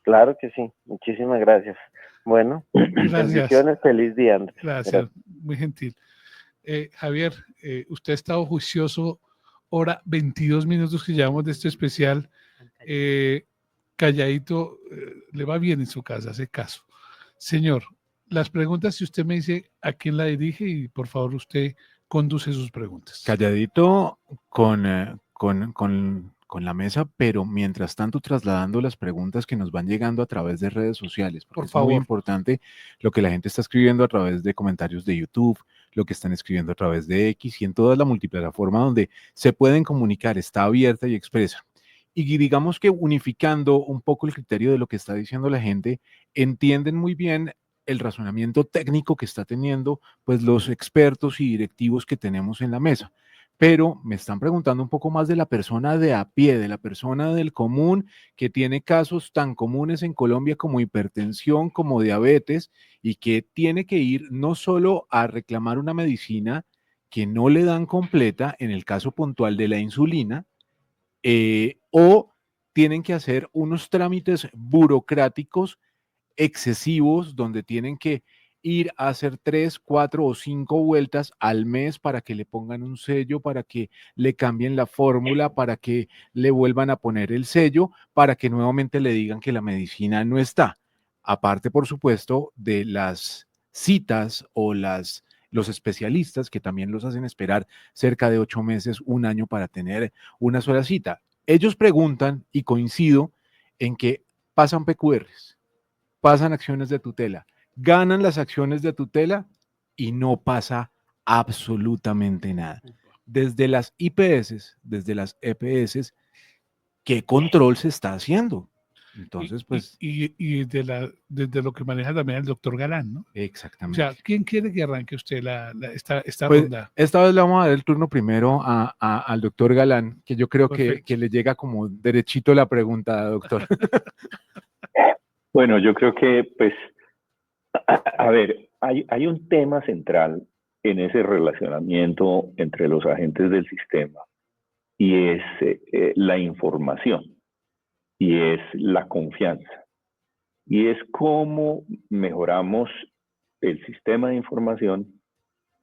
Claro que sí, muchísimas gracias. Bueno, bendiciones, feliz día, Andrés. Gracias, muy gentil. Javier, usted ha estado juicioso, hora 22 minutos que llevamos de este especial. Calladito, le va bien en su casa, hace caso. Señor, las preguntas, si usted me dice a quién la dirige, y por favor usted conduce sus preguntas. Calladito con la mesa, pero mientras tanto trasladando las preguntas que nos van llegando a través de redes sociales, porque por es favor. muy importante lo que la gente está escribiendo a través de comentarios de YouTube, lo que están escribiendo a través de X y en toda la multiplataforma donde se pueden comunicar, está abierta y expresa. Y digamos que unificando un poco el criterio de lo que está diciendo la gente, entienden muy bien el razonamiento técnico que está teniendo pues los expertos y directivos que tenemos en la mesa. Pero me están preguntando un poco más de la persona de a pie, de la persona del común que tiene casos tan comunes en Colombia como hipertensión, como diabetes, y que tiene que ir no solo a reclamar una medicina que no le dan completa, en el caso puntual de la insulina, o tienen que hacer unos trámites burocráticos excesivos donde tienen que ir a hacer 3, 4 o 5 vueltas al mes para que le pongan un sello, para que le cambien la fórmula, para que le vuelvan a poner el sello, para que nuevamente le digan que la medicina no está. Aparte, por supuesto, de las citas o los especialistas que también los hacen esperar cerca de 8 meses, un año para tener una sola cita. Ellos preguntan, y coincido, en que pasan PQRs, pasan acciones de tutela, ganan las acciones de tutela y no pasa absolutamente nada. Desde las IPS, desde las EPS, ¿qué control se está haciendo? Entonces, pues... Y desde lo que maneja también el doctor Galán, ¿no? Exactamente. O sea, ¿quién quiere que arranque usted esta pues, ronda? Esta vez le vamos a dar el turno primero al doctor Galán, que yo creo que le llega como derechito la pregunta, doctor. Bueno, yo creo que, pues, a ver, hay un tema central en ese relacionamiento entre los agentes del sistema y es la información y es la confianza y es cómo mejoramos el sistema de información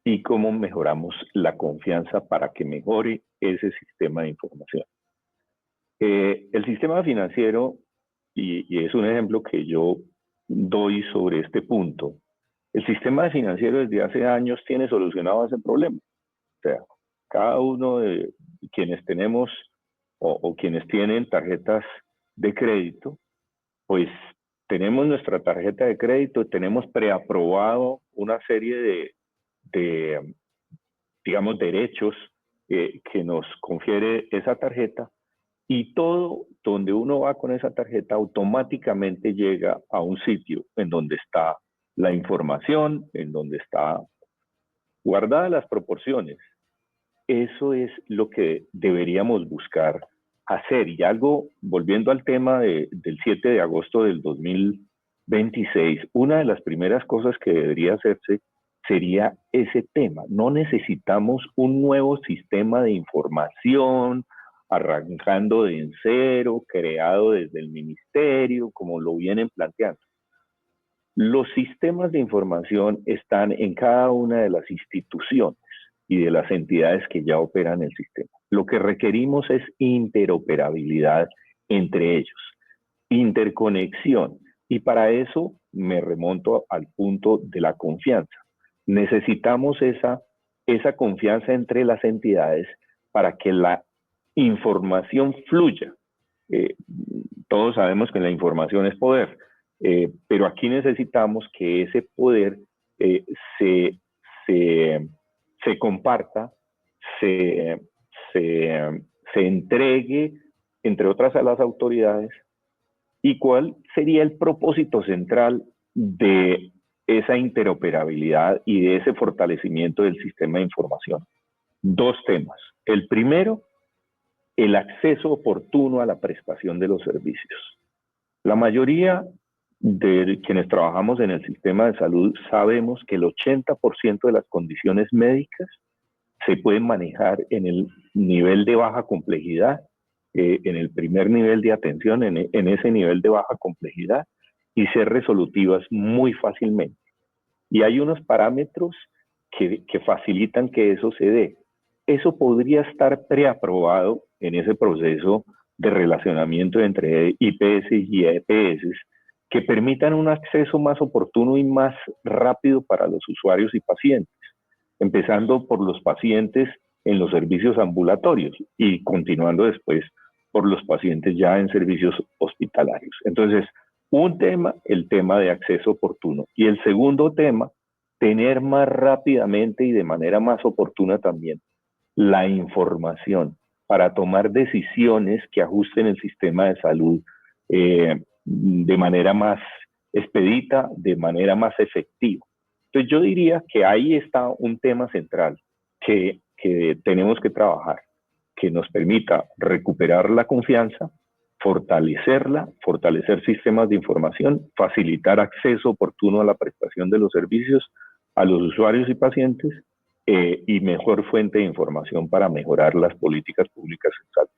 y cómo mejoramos la confianza para que mejore ese sistema de información. El sistema financiero, y es un ejemplo que yo doy sobre este punto, el sistema financiero desde hace años tiene solucionado ese problema. O sea, cada uno de quienes tenemos o quienes tienen tarjetas de crédito, pues tenemos nuestra tarjeta de crédito, tenemos preaprobado una serie de digamos, derechos que nos confiere esa tarjeta, y todo donde uno va con esa tarjeta automáticamente llega a un sitio en donde está la información, en donde está guardadas las proporciones. Eso es lo que deberíamos buscar hacer. Y algo, volviendo al tema del 7 de agosto del 2026, una de las primeras cosas que debería hacerse sería ese tema. No necesitamos un nuevo sistema de información, arrancando de en cero, creado desde el ministerio, como lo vienen planteando. Los sistemas de información están en cada una de las instituciones y de las entidades que ya operan el sistema. Lo que requerimos es interoperabilidad entre ellos, interconexión, y para eso me remonto al punto de la confianza. Necesitamos esa confianza entre las entidades para que la información fluya. Todos sabemos que la información es poder, pero aquí necesitamos que ese poder se comparta, se entregue, entre otras, a las autoridades. ¿Y cuál sería el propósito central de esa interoperabilidad y de ese fortalecimiento del sistema de información? Dos temas. El primero, el acceso oportuno a la prestación de los servicios. La mayoría de quienes trabajamos en el sistema de salud sabemos que el 80% de las condiciones médicas se pueden manejar en el nivel de baja complejidad, en el primer nivel de atención, en ese nivel de baja complejidad, y ser resolutivas muy fácilmente. Y hay unos parámetros que facilitan que eso se dé. Eso podría estar preaprobado en ese proceso de relacionamiento entre IPS y EPS, que permitan un acceso más oportuno y más rápido para los usuarios y pacientes, empezando por los pacientes en los servicios ambulatorios y continuando después por los pacientes ya en servicios hospitalarios. Entonces, un tema, el tema de acceso oportuno. Y el segundo tema tener más rápidamente y de manera más oportuna también la información para tomar decisiones que ajusten el sistema de salud de manera más expedita, de manera más efectiva. Entonces yo diría que ahí está un tema central que tenemos que trabajar, que nos permita recuperar la confianza, fortalecerla, fortalecer sistemas de información, facilitar acceso oportuno a la prestación de los servicios a los usuarios y pacientes y mejor fuente de información para mejorar las políticas públicas en salud.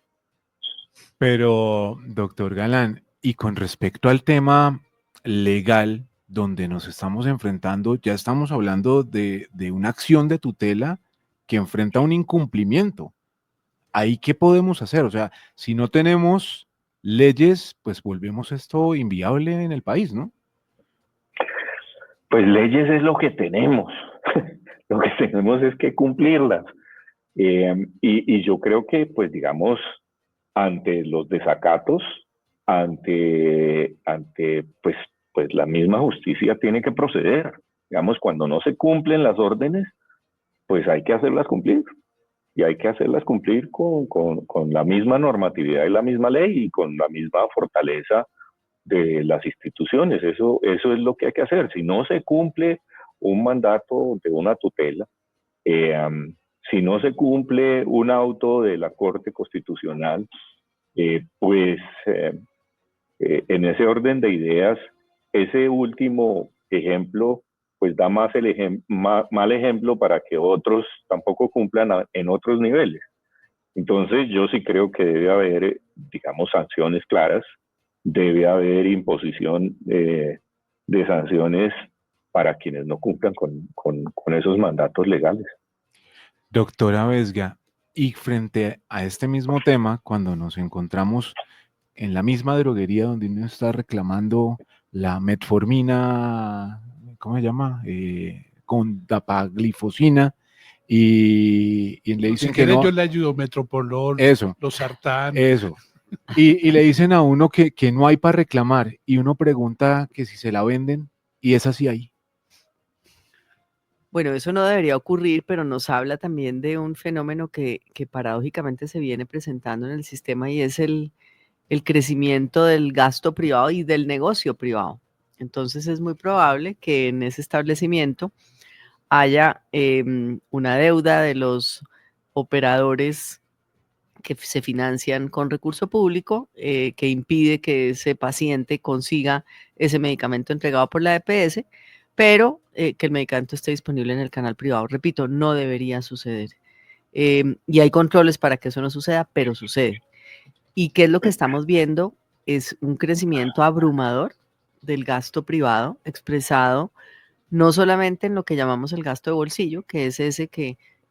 Pero, doctor Galán, y con respecto al tema legal donde nos estamos enfrentando, ya estamos hablando de una acción de tutela que enfrenta un incumplimiento. ¿Ahí qué podemos hacer? O sea, si no tenemos leyes, pues volvemos esto inviable en el país, ¿no? Pues leyes es lo que tenemos. Lo que tenemos es que cumplirlas. Y yo creo que, pues digamos, ante los desacatos, ante pues la misma justicia tiene que proceder. Digamos, cuando no se cumplen las órdenes, pues hay que hacerlas cumplir. Y hay que hacerlas cumplir con la misma normatividad y la misma ley y con la misma fortaleza de las instituciones. Eso es lo que hay que hacer. Si no se cumple un mandato de una tutela, si no se cumple un auto de la Corte Constitucional, en ese orden de ideas, ese último ejemplo pues da más mal ejemplo para que otros tampoco cumplan en otros niveles. Entonces yo sí creo que debe haber, digamos, sanciones claras, debe haber imposición de sanciones para quienes no cumplan con esos mandatos legales. Doctora Vesga, y frente a este mismo tema, cuando nos encontramos en la misma droguería donde uno está reclamando la metformina, ¿cómo se llama? Con dapaglifosina, y le dicen que no. Yo le ayudo, Metropolol, Eso, Losartán. Eso. Y le dicen a uno que no hay para reclamar, y uno pregunta que si se la venden, y es así ahí. Bueno, eso no debería ocurrir, pero nos habla también de un fenómeno que paradójicamente se viene presentando en el sistema y es el crecimiento del gasto privado y del negocio privado. Entonces es muy probable que en ese establecimiento haya una deuda de los operadores que se financian con recurso público que impide que ese paciente consiga ese medicamento entregado por la EPS, pero que el medicamento esté disponible en el canal privado. Repito, no debería suceder. Y hay controles para que eso no suceda, pero sucede. ¿Y qué es lo que estamos viendo? Es un crecimiento abrumador del gasto privado expresado no solamente en lo que llamamos el gasto de bolsillo, que es ese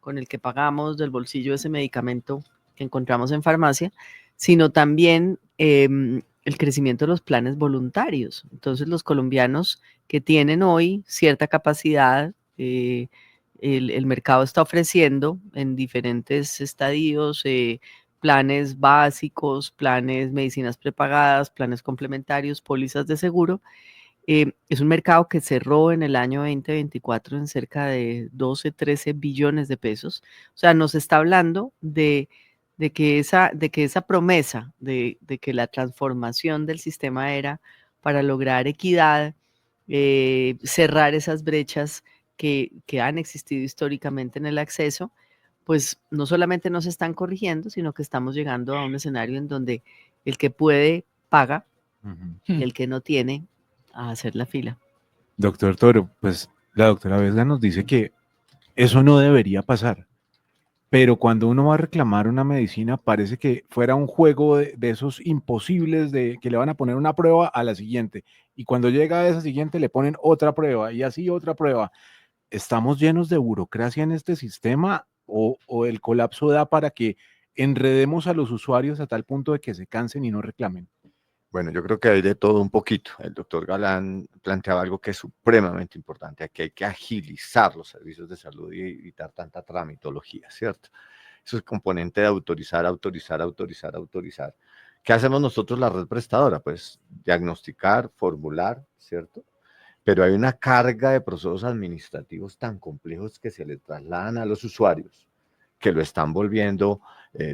con el que pagamos del bolsillo ese medicamento que encontramos en farmacia, sino también el crecimiento de los planes voluntarios. Entonces los colombianos que tienen hoy cierta capacidad, el mercado está ofreciendo en diferentes estadios planes básicos, planes medicinas prepagadas, planes complementarios, pólizas de seguro. Es un mercado que cerró en el año 2024 en cerca de 12, 13 billones de pesos. O sea, nos está hablando de que esa promesa de que la transformación del sistema era para lograr equidad, cerrar esas brechas que han existido históricamente en el acceso, pues no solamente no se están corrigiendo, sino que estamos llegando a un escenario en donde el que puede paga, y el que no tiene a hacer la fila. Doctor Toro, pues la doctora Vesga nos dice que eso no debería pasar, pero cuando uno va a reclamar una medicina parece que fuera un juego de esos imposibles de que le van a poner una prueba a la siguiente, y cuando llega a esa siguiente le ponen otra prueba y así otra prueba. ¿Estamos llenos de burocracia en este sistema o el colapso da para que enredemos a los usuarios a tal punto de que se cansen y no reclamen? Bueno, yo creo que hay de todo un poquito. El doctor Galán planteaba algo que es supremamente importante, que hay que agilizar los servicios de salud y evitar tanta tramitología, ¿cierto? Eso es el componente de autorizar. ¿Qué hacemos nosotros, la red prestadora? Pues diagnosticar, formular, ¿cierto? pero hay una carga de procesos administrativos tan complejos que se le trasladan a los usuarios, que lo están volviendo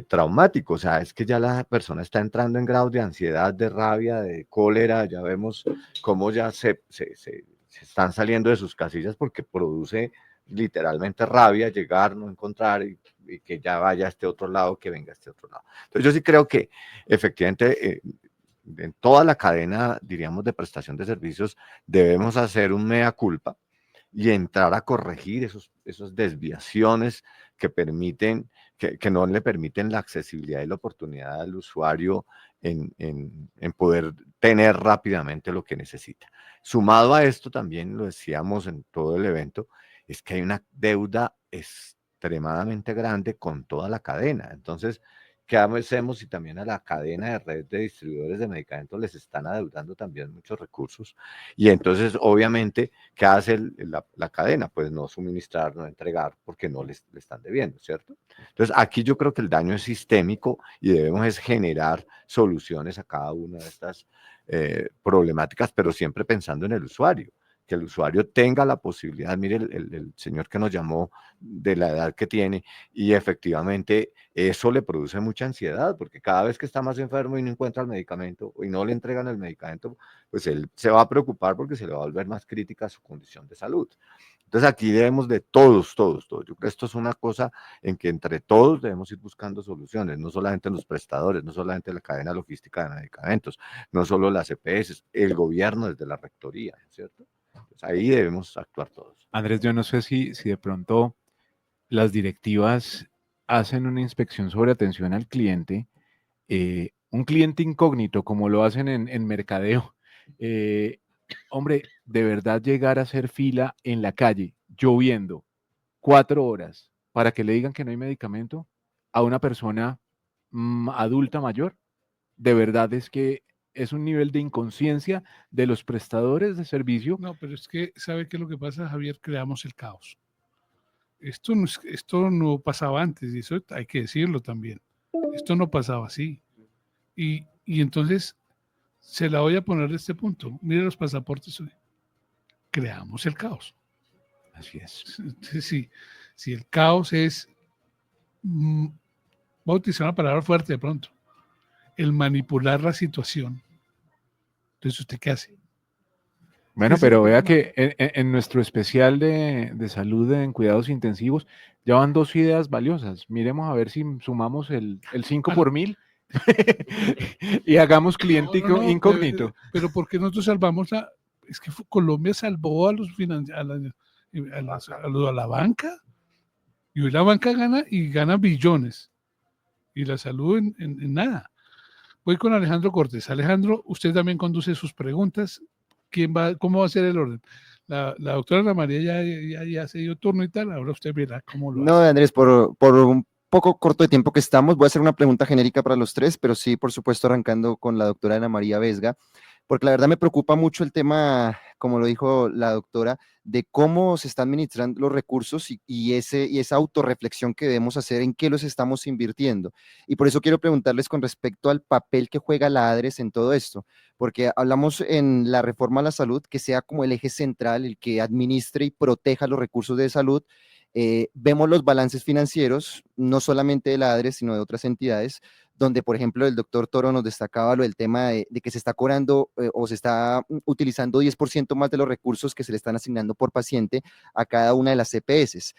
traumático. O sea, es que ya la persona está entrando en grados de ansiedad, de rabia, de cólera. Ya vemos cómo ya se están saliendo de sus casillas porque produce literalmente rabia llegar, no encontrar y que ya vaya a este otro lado, que venga a este otro lado. Entonces yo sí creo que efectivamente en toda la cadena, diríamos, de prestación de servicios, debemos hacer un mea culpa y entrar a corregir esas desviaciones que permiten, que no le permiten la accesibilidad y la oportunidad al usuario en poder tener rápidamente lo que necesita. Sumado a esto, también lo decíamos en todo el evento, es que hay una deuda extremadamente grande con toda la cadena. Entonces, ¿qué hacemos si también a la cadena de red de distribuidores de medicamentos les están adeudando también muchos recursos? Y entonces, obviamente, ¿qué hace la cadena? Pues no suministrar, no entregar, porque no le están debiendo, ¿cierto? Entonces, aquí yo creo que el daño es sistémico y debemos es generar soluciones a cada una de estas problemáticas, pero siempre pensando en el usuario, que el usuario tenga la posibilidad. Mire el señor que nos llamó, de la edad que tiene, y efectivamente eso le produce mucha ansiedad, porque cada vez que está más enfermo y no encuentra el medicamento y no le entregan el medicamento, pues él se va a preocupar porque se le va a volver más crítica su condición de salud. Entonces aquí debemos de todos. Yo creo que esto es una cosa en que entre todos debemos ir buscando soluciones, no solamente los prestadores, no solamente la cadena logística de medicamentos, no solo las EPS, el gobierno desde la rectoría, ¿no es cierto? Pues ahí debemos actuar todos. Andrés, yo no sé si de pronto las directivas hacen una inspección sobre atención al cliente, un cliente incógnito, como lo hacen en mercadeo. Hombre, de verdad llegar a hacer fila en la calle, lloviendo, 4 horas, para que le digan que no hay medicamento a una persona adulta mayor, de verdad es que es un nivel de inconsciencia de los prestadores de servicio. No, pero es que, ¿sabe qué es lo que pasa, Javier? Creamos el caos. Esto no pasaba antes, y eso hay que decirlo también. Esto no pasaba así. Y entonces, se la voy a poner de este punto. Mire los pasaportes hoy. Creamos el caos. Así es. Si el caos es, voy a utilizar una palabra fuerte de pronto, el manipular la situación. Entonces, ¿usted qué hace? Bueno, pero vea que en nuestro especial de salud en cuidados intensivos ya van 2 ideas valiosas. Miremos a ver si sumamos el 5 por 1000 y hagamos cliente incógnito. Pero ¿por qué nosotros salvamos es que Colombia salvó a la banca, y hoy la banca gana billones, y la salud en nada. Voy con Alejandro Cortés. Alejandro, usted también conduce sus preguntas. ¿Cómo va a ser el orden? La doctora Ana María ya se dio turno y tal, ahora usted verá cómo lo hace. No, Andrés, por un poco corto de tiempo que estamos, voy a hacer una pregunta genérica para los tres, pero sí, por supuesto, arrancando con la doctora Ana María Vesga, porque la verdad me preocupa mucho el tema, como lo dijo la doctora, de cómo se están administrando los recursos y esa autorreflexión que debemos hacer en qué los estamos invirtiendo. Y por eso quiero preguntarles con respecto al papel que juega la ADRES en todo esto, porque hablamos en la reforma a la salud que sea como el eje central, el que administre y proteja los recursos de salud. Vemos los balances financieros, no solamente de la ADRES, sino de otras entidades, donde, por ejemplo, el doctor Toro nos destacaba lo del tema de que se está cobrando o se está utilizando 10% más de los recursos que se le están asignando por paciente a cada una de las CPS.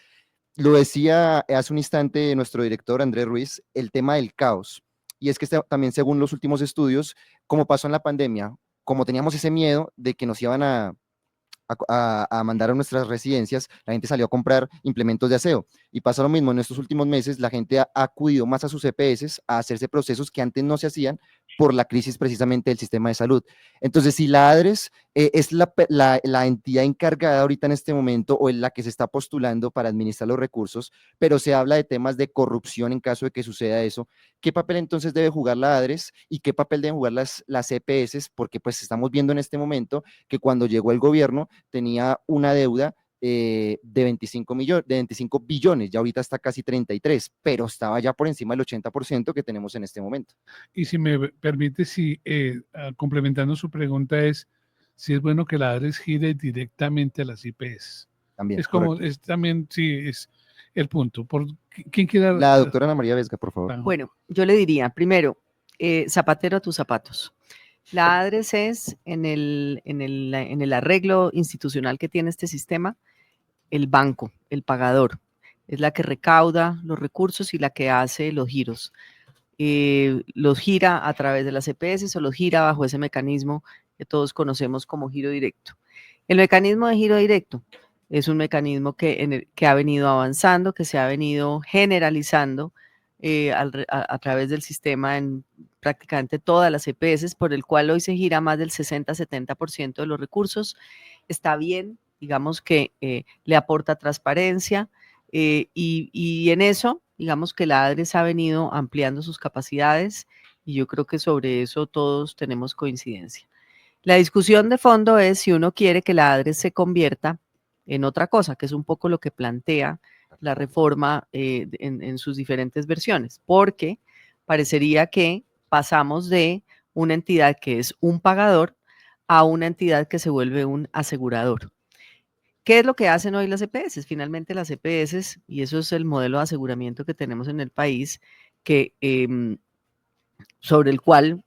Lo decía hace un instante nuestro director Andrés Ruiz, el tema del caos. Y es que también, según los últimos estudios, como pasó en la pandemia, como teníamos ese miedo de que nos iban a mandar a nuestras residencias, la gente salió a comprar implementos de aseo. Y pasa lo mismo en estos últimos meses, la gente ha acudido más a sus EPS a hacerse procesos que antes no se hacían por la crisis precisamente del sistema de salud. Entonces, si la ADRES es la entidad encargada ahorita en este momento o en la que se está postulando para administrar los recursos, pero se habla de temas de corrupción en caso de que suceda eso, ¿qué papel entonces debe jugar la ADRES y qué papel deben jugar las EPS? Porque pues estamos viendo en este momento que cuando llegó el gobierno tenía una deuda de 25 billones, ya ahorita está casi 33, pero estaba ya por encima del 80% que tenemos en este momento. Y si me permite, complementando su pregunta, si es bueno que la ADRES gire directamente a las IPS. También, Es como, correcto. es también, sí, es el punto. ¿Quién quiere? La doctora Ana María Vesga, por favor. Bueno, yo le diría, primero, zapatero a tus zapatos. La ADRES es en el arreglo institucional que tiene este sistema, el banco, el pagador. Es la que recauda los recursos y la que hace los giros. Los gira a través de las EPS o los gira bajo ese mecanismo que todos conocemos como giro directo. El mecanismo de giro directo es un mecanismo que ha venido avanzando, que se ha venido generalizando a través del sistema en prácticamente todas las EPS, por el cual hoy se gira más del 60-70% de los recursos. Está bien, digamos que le aporta transparencia y en eso, digamos que la ADRES ha venido ampliando sus capacidades y yo creo que sobre eso todos tenemos coincidencia. La discusión de fondo es si uno quiere que la ADRES se convierta en otra cosa, que es un poco lo que plantea la reforma en sus diferentes versiones, porque parecería que pasamos de una entidad que es un pagador a una entidad que se vuelve un asegurador. ¿Qué es lo que hacen hoy las EPS? Finalmente las EPS, y eso es el modelo de aseguramiento que tenemos en el país, que, sobre el cual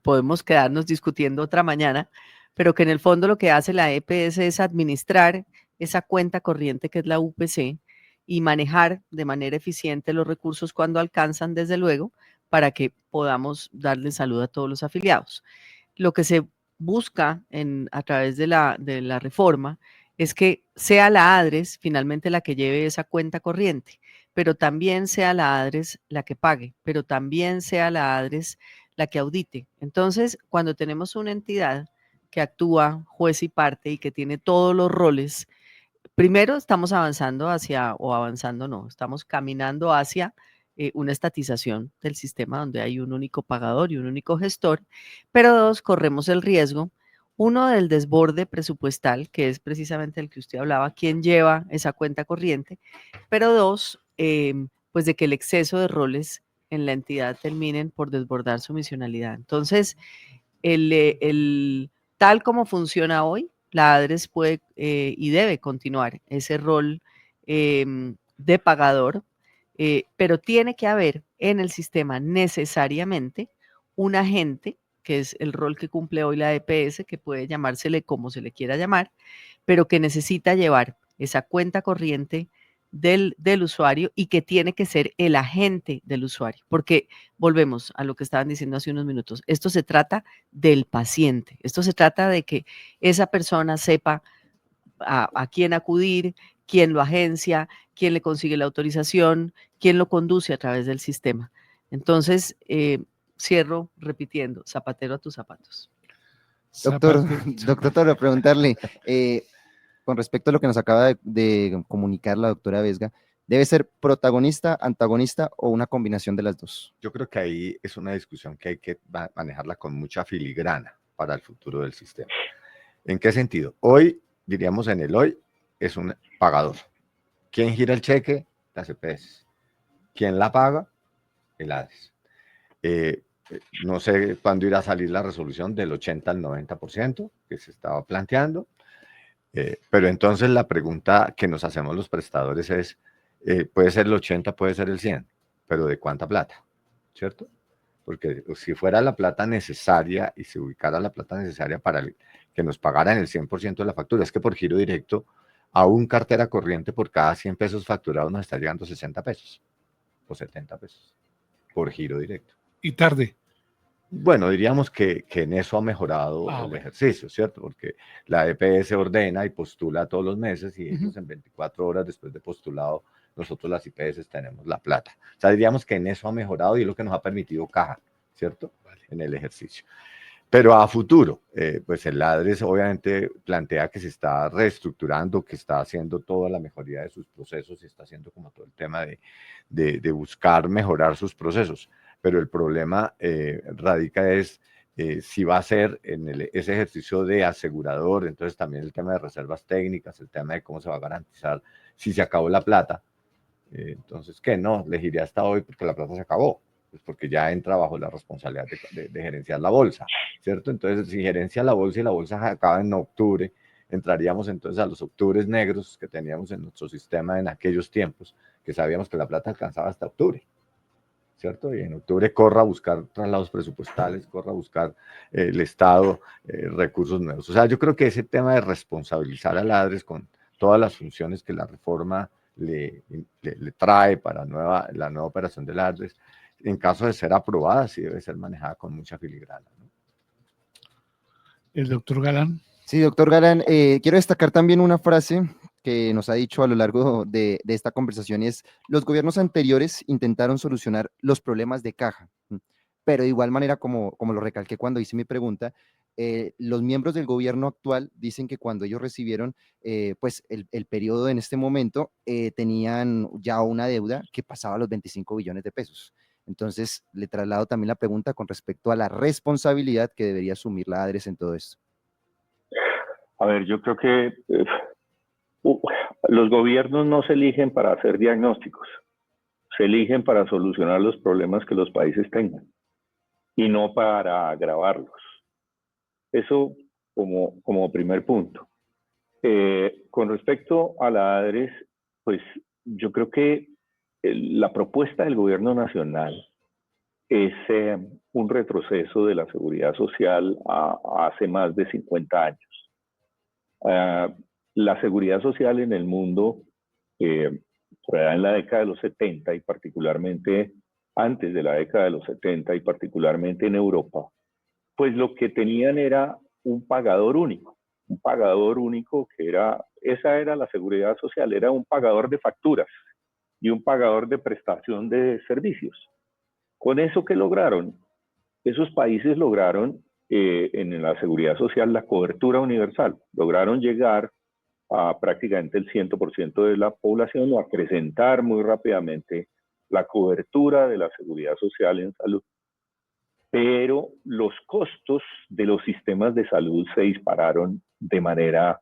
podemos quedarnos discutiendo otra mañana, pero que en el fondo lo que hace la EPS es administrar esa cuenta corriente que es la UPC y manejar de manera eficiente los recursos cuando alcanzan, desde luego, para que podamos darle salud a todos los afiliados. Lo que se busca a través de la reforma es que sea la ADRES finalmente la que lleve esa cuenta corriente, pero también sea la ADRES la que pague, pero también sea la ADRES la que audite. Entonces, cuando tenemos una entidad que actúa juez y parte y que tiene todos los roles, primero estamos avanzando estamos caminando hacia una estatización del sistema donde hay un único pagador y un único gestor, pero dos, corremos el riesgo, uno, del desborde presupuestal, que es precisamente el que usted hablaba, quién lleva esa cuenta corriente, pero dos, pues de que el exceso de roles en la entidad terminen por desbordar su misionalidad. Entonces, tal como funciona hoy, la ADRES puede y debe continuar ese rol de pagador, pero tiene que haber en el sistema necesariamente un agente, que es el rol que cumple hoy la EPS, que puede llamársele como se le quiera llamar, pero que necesita llevar esa cuenta corriente del usuario y que tiene que ser el agente del usuario, porque volvemos a lo que estaban diciendo hace unos minutos, esto se trata del paciente, esto se trata de que esa persona sepa a quién acudir, quién lo agencia, quién le consigue la autorización, quién lo conduce a través del sistema. Entonces, cierro repitiendo, zapatero a tus zapatos. Doctor, para preguntarle, con respecto a lo que nos acaba de comunicar la doctora Vesga, ¿debe ser protagonista, antagonista o una combinación de las dos? Yo creo que ahí es una discusión que hay que manejarla con mucha filigrana para el futuro del sistema. ¿En qué sentido? Hoy, diríamos en el hoy, es un pagador. ¿Quién gira el cheque? Las EPS. ¿Quién la paga? El ADRES. No sé cuándo irá a salir la resolución del 80 al 90% que se estaba planteando, pero entonces la pregunta que nos hacemos los prestadores es, puede ser el 80, puede ser el 100, pero ¿de cuánta plata? ¿Cierto? Porque si fuera la plata necesaria y se ubicara la plata necesaria para que nos pagaran el 100% de la factura, es que por giro directo a un cartera corriente por cada 100 pesos facturados nos está llegando 60 pesos o 70 pesos por giro directo. ¿Y tarde? Bueno, diríamos que en eso ha mejorado el ejercicio, ¿cierto? Porque la EPS ordena y postula todos los meses y ellos en 24 horas después de postulado, nosotros las IPS tenemos la plata. O sea, diríamos que en eso ha mejorado y es lo que nos ha permitido caja, ¿cierto? En el ejercicio. Pero a futuro, pues el ADRES obviamente plantea que se está reestructurando, que está haciendo toda la mejoría de sus procesos y está haciendo como todo el tema de buscar mejorar sus procesos. Pero el problema radica es si va a ser en ese ejercicio de asegurador, entonces también el tema de reservas técnicas, el tema de cómo se va a garantizar si se acabó la plata. Entonces, ¿qué? No, le giré hasta hoy porque la plata se acabó. pues porque ya entra bajo la responsabilidad de gerenciar la bolsa, ¿cierto? Entonces, si gerencia la bolsa y la bolsa acaba en octubre, entraríamos entonces a los octubres negros que teníamos en nuestro sistema en aquellos tiempos, que sabíamos que la plata alcanzaba hasta octubre, ¿cierto? Y en octubre corra a buscar traslados presupuestales, corra a buscar el Estado, recursos nuevos. O sea, yo creo que ese tema de responsabilizar a la ADRES con todas las funciones que la reforma le trae para la nueva operación de la ADRES, en caso de ser aprobada, sí debe ser manejada con mucha filigrana, ¿no? El doctor Galán. Sí, doctor Galán, quiero destacar también una frase que nos ha dicho a lo largo de esta conversación, y es: los gobiernos anteriores intentaron solucionar los problemas de caja, pero de igual manera, como lo recalqué cuando hice mi pregunta, los miembros del gobierno actual dicen que cuando ellos recibieron pues el periodo en este momento, tenían ya una deuda que pasaba los 25 billones de pesos. Entonces, le traslado también la pregunta con respecto a la responsabilidad que debería asumir la ADRES en todo esto. A ver, yo creo que los gobiernos no se eligen para hacer diagnósticos, se eligen para solucionar los problemas que los países tengan y no para agravarlos. Eso como primer punto. Con respecto a la ADRES, pues yo creo que la propuesta del gobierno nacional es un retroceso de la seguridad social hace más de 50 años. La seguridad social en el mundo, por allá en la década de los 70 y particularmente antes de la década de los 70 y particularmente en Europa, pues lo que tenían era un pagador único que esa era la seguridad social, era un pagador de facturas y un pagador de prestación de servicios. Con eso, ¿qué lograron? Esos países lograron en la seguridad social la cobertura universal, lograron llegar a prácticamente el 100% de la población o acrecentar muy rápidamente la cobertura de la seguridad social en salud. Pero los costos de los sistemas de salud se dispararon de manera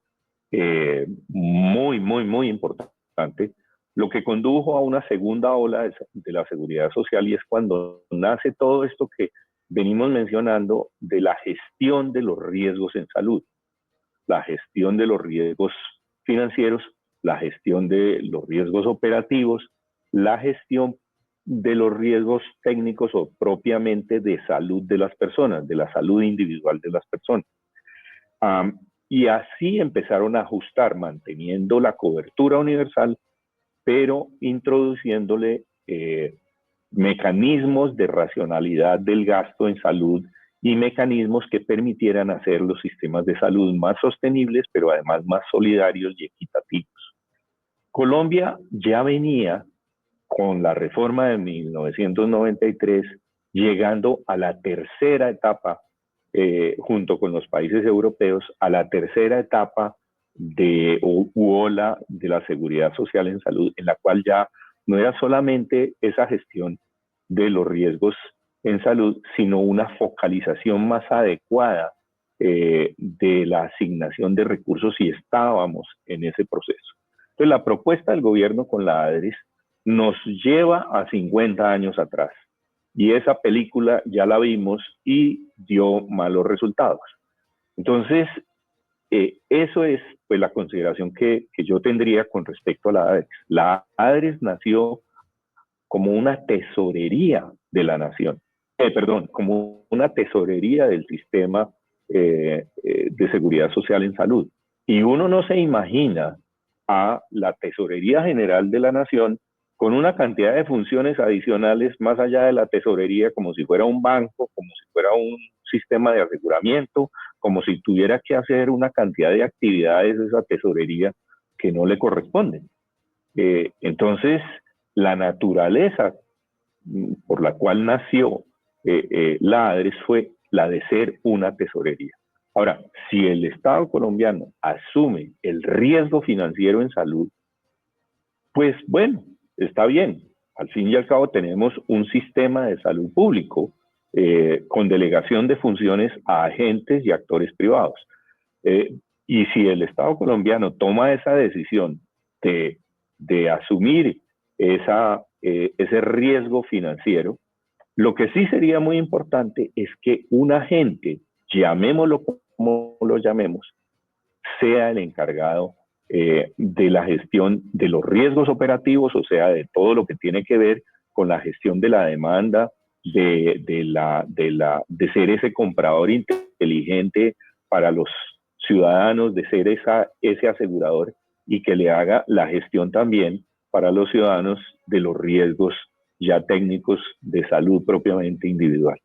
muy importante, lo que condujo a una segunda ola de la seguridad social, y es cuando nace todo esto que venimos mencionando de la gestión de los riesgos en salud, la gestión de los riesgos financieros, la gestión de los riesgos operativos, la gestión de los riesgos técnicos o propiamente de salud de las personas, de la salud individual de las personas. Y así empezaron a ajustar, manteniendo la cobertura universal, pero introduciéndole mecanismos de racionalidad del gasto en salud y mecanismos que permitieran hacer los sistemas de salud más sostenibles, pero además más solidarios y equitativos. Colombia ya venía con la reforma de 1993, llegando a la tercera etapa, junto con los países europeos, a la tercera etapa ola de la seguridad social en salud, en la cual ya no era solamente esa gestión de los riesgos en salud, sino una focalización más adecuada de la asignación de recursos, y estábamos en ese proceso. Entonces, la propuesta del gobierno con la ADRES nos lleva a 50 años atrás, y esa película ya la vimos y dio malos resultados. Entonces, eso es pues la consideración que yo tendría con respecto a la ADRES. La ADRES nació como una tesorería de la nación, como una tesorería del sistema de seguridad social en salud. Y uno no se imagina a la Tesorería General de la Nación con una cantidad de funciones adicionales más allá de la tesorería, como si fuera un banco, como si fuera un sistema de aseguramiento, como si tuviera que hacer una cantidad de actividades esa tesorería que no le corresponden. Entonces, la naturaleza por la cual nació la ADRES fue la de ser una tesorería. Ahora, si el Estado colombiano asume el riesgo financiero en salud, pues bueno, está bien. Al fin y al cabo tenemos un sistema de salud público con delegación de funciones a agentes y actores privados. Y si el Estado colombiano toma esa decisión de asumir ese riesgo financiero, Lo que sí sería muy importante es que un agente, llamémoslo como lo llamemos, sea el encargado de la gestión de los riesgos operativos, o sea, de todo lo que tiene que ver con la gestión de la demanda, de ser ese comprador inteligente para los ciudadanos, de ser ese asegurador y que le haga la gestión también para los ciudadanos de los riesgos ya técnicos de salud propiamente individual.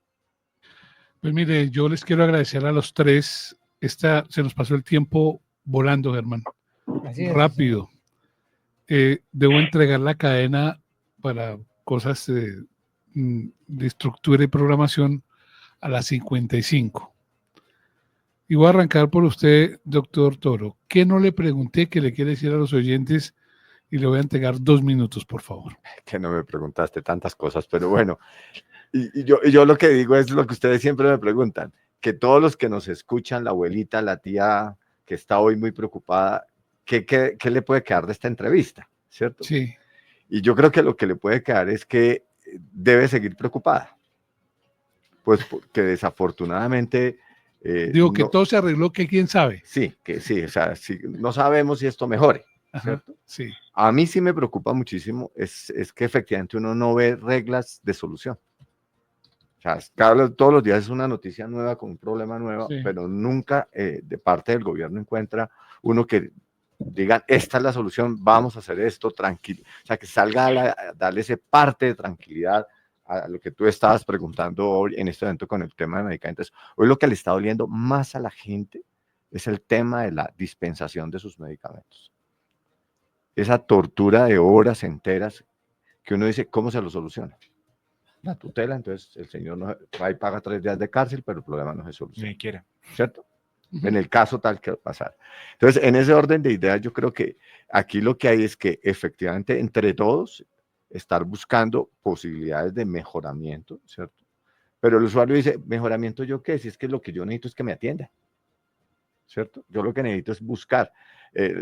Pues mire, yo les quiero agradecer a los tres. Se nos pasó el tiempo volando, Germán. Así es, Rápido. Debo entregar la cadena para cosas de estructura y programación a las 55. Y voy a arrancar por usted, doctor Toro. ¿Qué no le pregunté que le quiere decir a los oyentes? Y le voy a entregar 2 minutos, por favor. Que no me preguntaste tantas cosas, pero bueno, yo lo que digo es lo que ustedes siempre me preguntan, que todos los que nos escuchan, la abuelita, la tía que está hoy muy preocupada, ¿qué le puede quedar de esta entrevista? ¿Cierto? Sí. Y yo creo que lo que le puede quedar es que debe seguir preocupada, pues porque desafortunadamente... Digo que todo se arregló, que quién sabe. Sí, o sea, no sabemos si esto mejore, ¿cierto? Ajá, sí. A mí sí me preocupa muchísimo, es que efectivamente uno no ve reglas de solución. O sea, todos los días es una noticia nueva con un problema nuevo, Sí. pero nunca de parte del gobierno encuentra uno que digan, esta es la solución, vamos a hacer esto, tranquilo. O sea, que salga a darle ese parte de tranquilidad a lo que tú estabas preguntando hoy en este evento con el tema de medicamentos. Hoy lo que le está doliendo más a la gente es el tema de la dispensación de sus medicamentos. Esa tortura de horas enteras que uno dice, ¿cómo se lo soluciona? La tutela, entonces el señor no va y paga 3 días de cárcel, pero el problema no se soluciona. Ni quiera. ¿Cierto? En el caso tal que va a pasar. Entonces, en ese orden de ideas, yo creo que aquí lo que hay es que efectivamente entre todos estar buscando posibilidades de mejoramiento, ¿cierto? Pero el usuario dice, ¿mejoramiento yo qué? Si es que lo que yo necesito es que me atienda, ¿cierto? Yo lo que necesito es buscar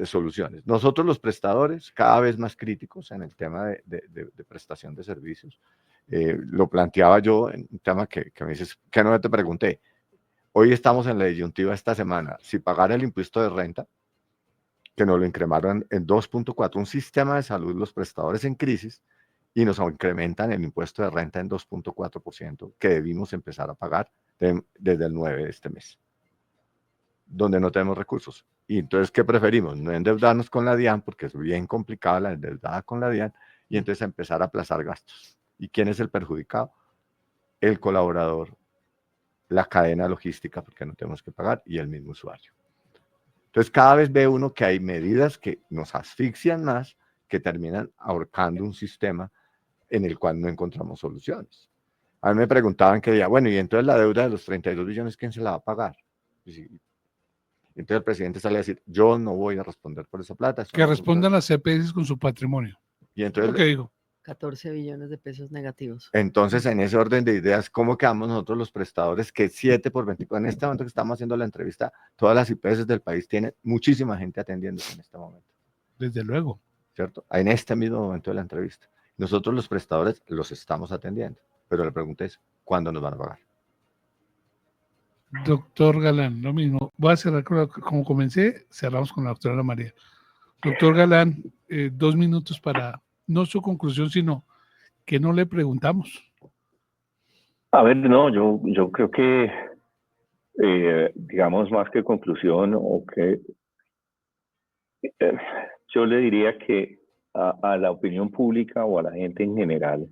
soluciones. Nosotros los prestadores, cada vez más críticos en el tema de prestación de servicios, lo planteaba yo en un tema que me dices, que no te pregunté. Hoy estamos en la disyuntiva esta semana, si pagar el impuesto de renta, que nos lo incrementaron en 2.4, un sistema de salud, los prestadores en crisis, y nos incrementan el impuesto de renta en 2.4%, que debimos empezar a pagar desde el 9 de este mes, donde no tenemos recursos. Y entonces, ¿qué preferimos? No endeudarnos con la DIAN, porque es bien complicada la endeudada con la DIAN, y entonces empezar a aplazar gastos. ¿Y quién es el perjudicado? El colaborador, la cadena logística, porque no tenemos que pagar, y el mismo usuario. Entonces, cada vez ve uno que hay medidas que nos asfixian más, que terminan ahorcando un sistema en el cual no encontramos soluciones. A mí me preguntaban que decía, bueno, y entonces la deuda de los 32 billones, ¿quién se la va a pagar? Y entonces el presidente sale a decir, yo no voy a responder por esa plata. Que respondan las CPS con su patrimonio. Y entonces, ¿qué dijo? 14 billones de pesos negativos. Entonces, en ese orden de ideas, ¿cómo quedamos nosotros los prestadores que 7 por 24? En este momento que estamos haciendo la entrevista, todas las IPS del país tienen muchísima gente atendiéndose en este momento. Desde luego. ¿Cierto? En este mismo momento de la entrevista. Nosotros los prestadores los estamos atendiendo, pero la pregunta es, ¿cuándo nos van a pagar? Doctor Galán, lo mismo. Voy a cerrar como comencé, cerramos con la doctora Ana María. Doctor Galán, 2 minutos para, no su conclusión, sino que no le preguntamos. A ver, no, yo creo que, digamos, más que conclusión, o que yo le diría que a la opinión pública o a la gente en general,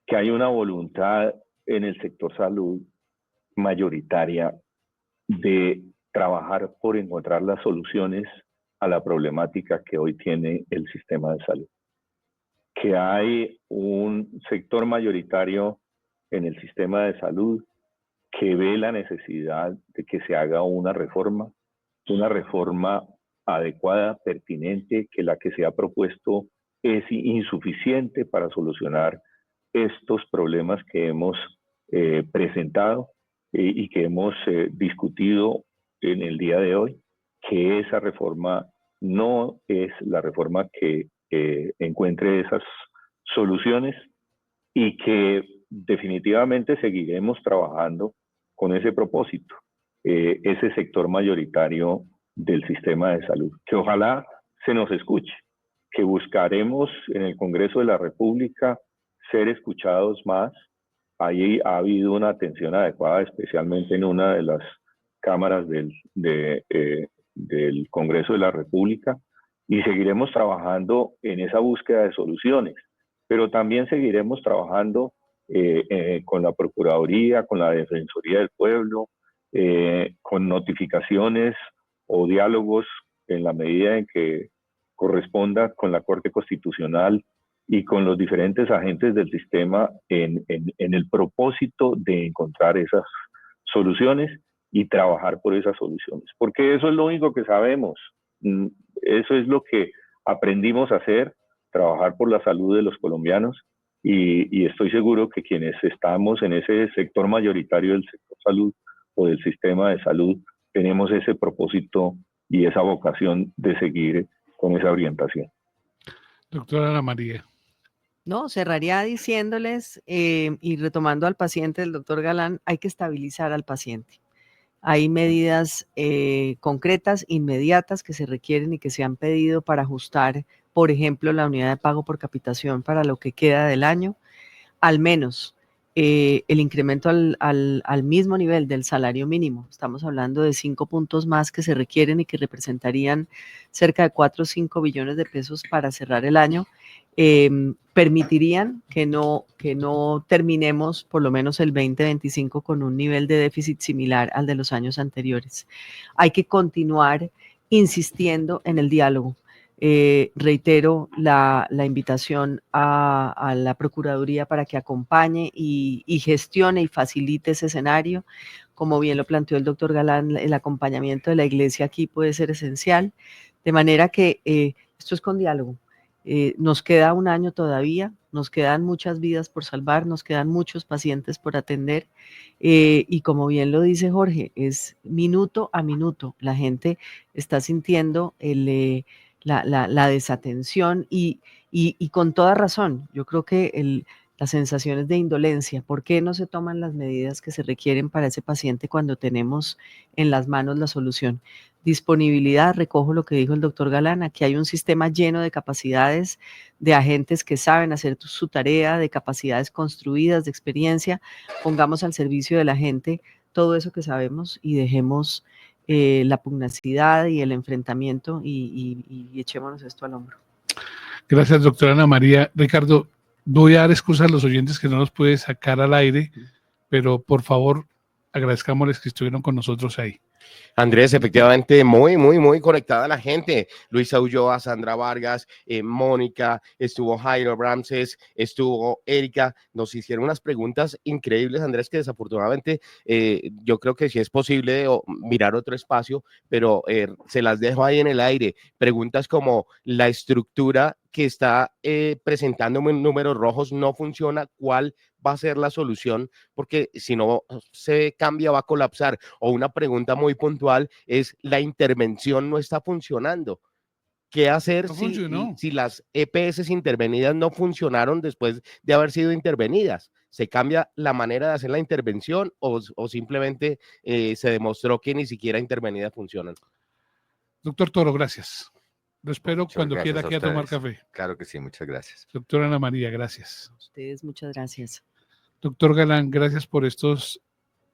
que hay una voluntad en el sector salud mayoritaria de trabajar por encontrar las soluciones a la problemática que hoy tiene el sistema de salud. Que hay un sector mayoritario en el sistema de salud que ve la necesidad de que se haga una reforma adecuada, pertinente, que la que se ha propuesto es insuficiente para solucionar estos problemas que hemos presentado y que hemos discutido en el día de hoy, que esa reforma no es la reforma que encuentre esas soluciones y que definitivamente seguiremos trabajando con ese propósito, ese sector mayoritario del sistema de salud, que ojalá se nos escuche, que buscaremos en el Congreso de la República ser escuchados más. Ahí ha habido una atención adecuada, especialmente en una de las cámaras del Congreso de la República, y seguiremos trabajando en esa búsqueda de soluciones, pero también seguiremos trabajando con la Procuraduría, con la Defensoría del Pueblo, con notificaciones o diálogos en la medida en que corresponda con la Corte Constitucional y con los diferentes agentes del sistema en el propósito de encontrar esas soluciones y trabajar por esas soluciones, porque eso es lo único que sabemos, eso es lo que aprendimos a hacer, trabajar por la salud de los colombianos, y estoy seguro que quienes estamos en ese sector mayoritario del sector salud o del sistema de salud tenemos ese propósito y esa vocación de seguir con esa orientación. Doctora Ana María. No, cerraría diciéndoles y retomando al paciente del doctor Galán, hay que estabilizar al paciente. Hay medidas concretas, inmediatas que se requieren y que se han pedido para ajustar, por ejemplo, la unidad de pago por capitación para lo que queda del año, al menos el incremento al mismo nivel del salario mínimo. Estamos hablando de 5 puntos más que se requieren y que representarían cerca de 4 o 5 billones de pesos para cerrar el año. Permitirían que no terminemos por lo menos el 2025 con un nivel de déficit similar al de los años anteriores. Hay que continuar insistiendo en el diálogo. Reitero la invitación a la Procuraduría para que acompañe y gestione y facilite ese escenario. Como bien lo planteó el doctor Galán, el acompañamiento de la Iglesia aquí puede ser esencial, de manera que esto es con diálogo. Nos queda un año todavía, nos quedan muchas vidas por salvar, nos quedan muchos pacientes por atender y como bien lo dice Jorge, es minuto a minuto. La gente está sintiendo la desatención y con toda razón. Yo creo que las sensaciones de indolencia, ¿por qué no se toman las medidas que se requieren para ese paciente cuando tenemos en las manos la solución? Disponibilidad, recojo lo que dijo el doctor Galán, aquí hay un sistema lleno de capacidades, de agentes que saben hacer su tarea, de capacidades construidas, de experiencia. Pongamos al servicio de la gente todo eso que sabemos y dejemos la pugnacidad y el enfrentamiento y echémonos esto al hombro. Gracias, doctora Ana María. Ricardo, voy a dar excusas a los oyentes que no los puede sacar al aire, pero por favor, agradezcámosles que estuvieron con nosotros ahí. Andrés, efectivamente, muy conectada la gente. Luisa Ulloa, Sandra Vargas, Mónica, estuvo Jairo Ramses, estuvo Erika. Nos hicieron unas preguntas increíbles, Andrés, que desafortunadamente yo creo que sí es posible mirar otro espacio, pero se las dejo ahí en el aire. Preguntas como la estructura que está presentando números rojos no funciona, ¿cuál va a ser la solución? Porque si no se cambia va a colapsar. O una pregunta muy puntual es, la intervención no está funcionando. ¿Qué hacer si las EPS intervenidas no funcionaron después de haber sido intervenidas? ¿Se cambia la manera de hacer la intervención o simplemente se demostró que ni siquiera intervenidas funcionan? Doctor Toro, gracias. Lo espero cuando quiera aquí a tomar café. Claro que sí, muchas gracias. Doctora Ana María, gracias. A ustedes, muchas gracias. Doctor Galán, gracias por estos.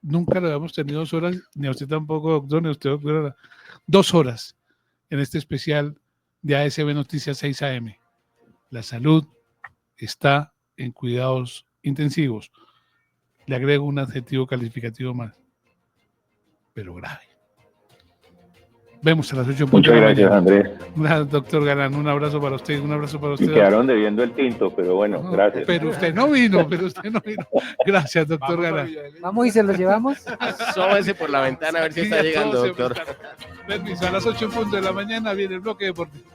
Nunca lo habíamos tenido 2 horas, ni a usted tampoco, doctor, ni a usted, doctora. 2 horas en este especial de ASB Noticias 6 AM. La salud está en cuidados intensivos. Le agrego un adjetivo calificativo más, pero grave. Vemos a las 8. Muchas gracias, Andrés. Doctor Galán, un abrazo para usted, un abrazo para usted. Me quedaron debiendo el tinto, pero bueno, gracias. Pero usted no vino, Gracias, doctor Galán. Vamos y se los llevamos. Sóbese por la ventana a ver si está llegando, doctor. Permiso, a las 8:00 a.m. viene el bloque deportivo.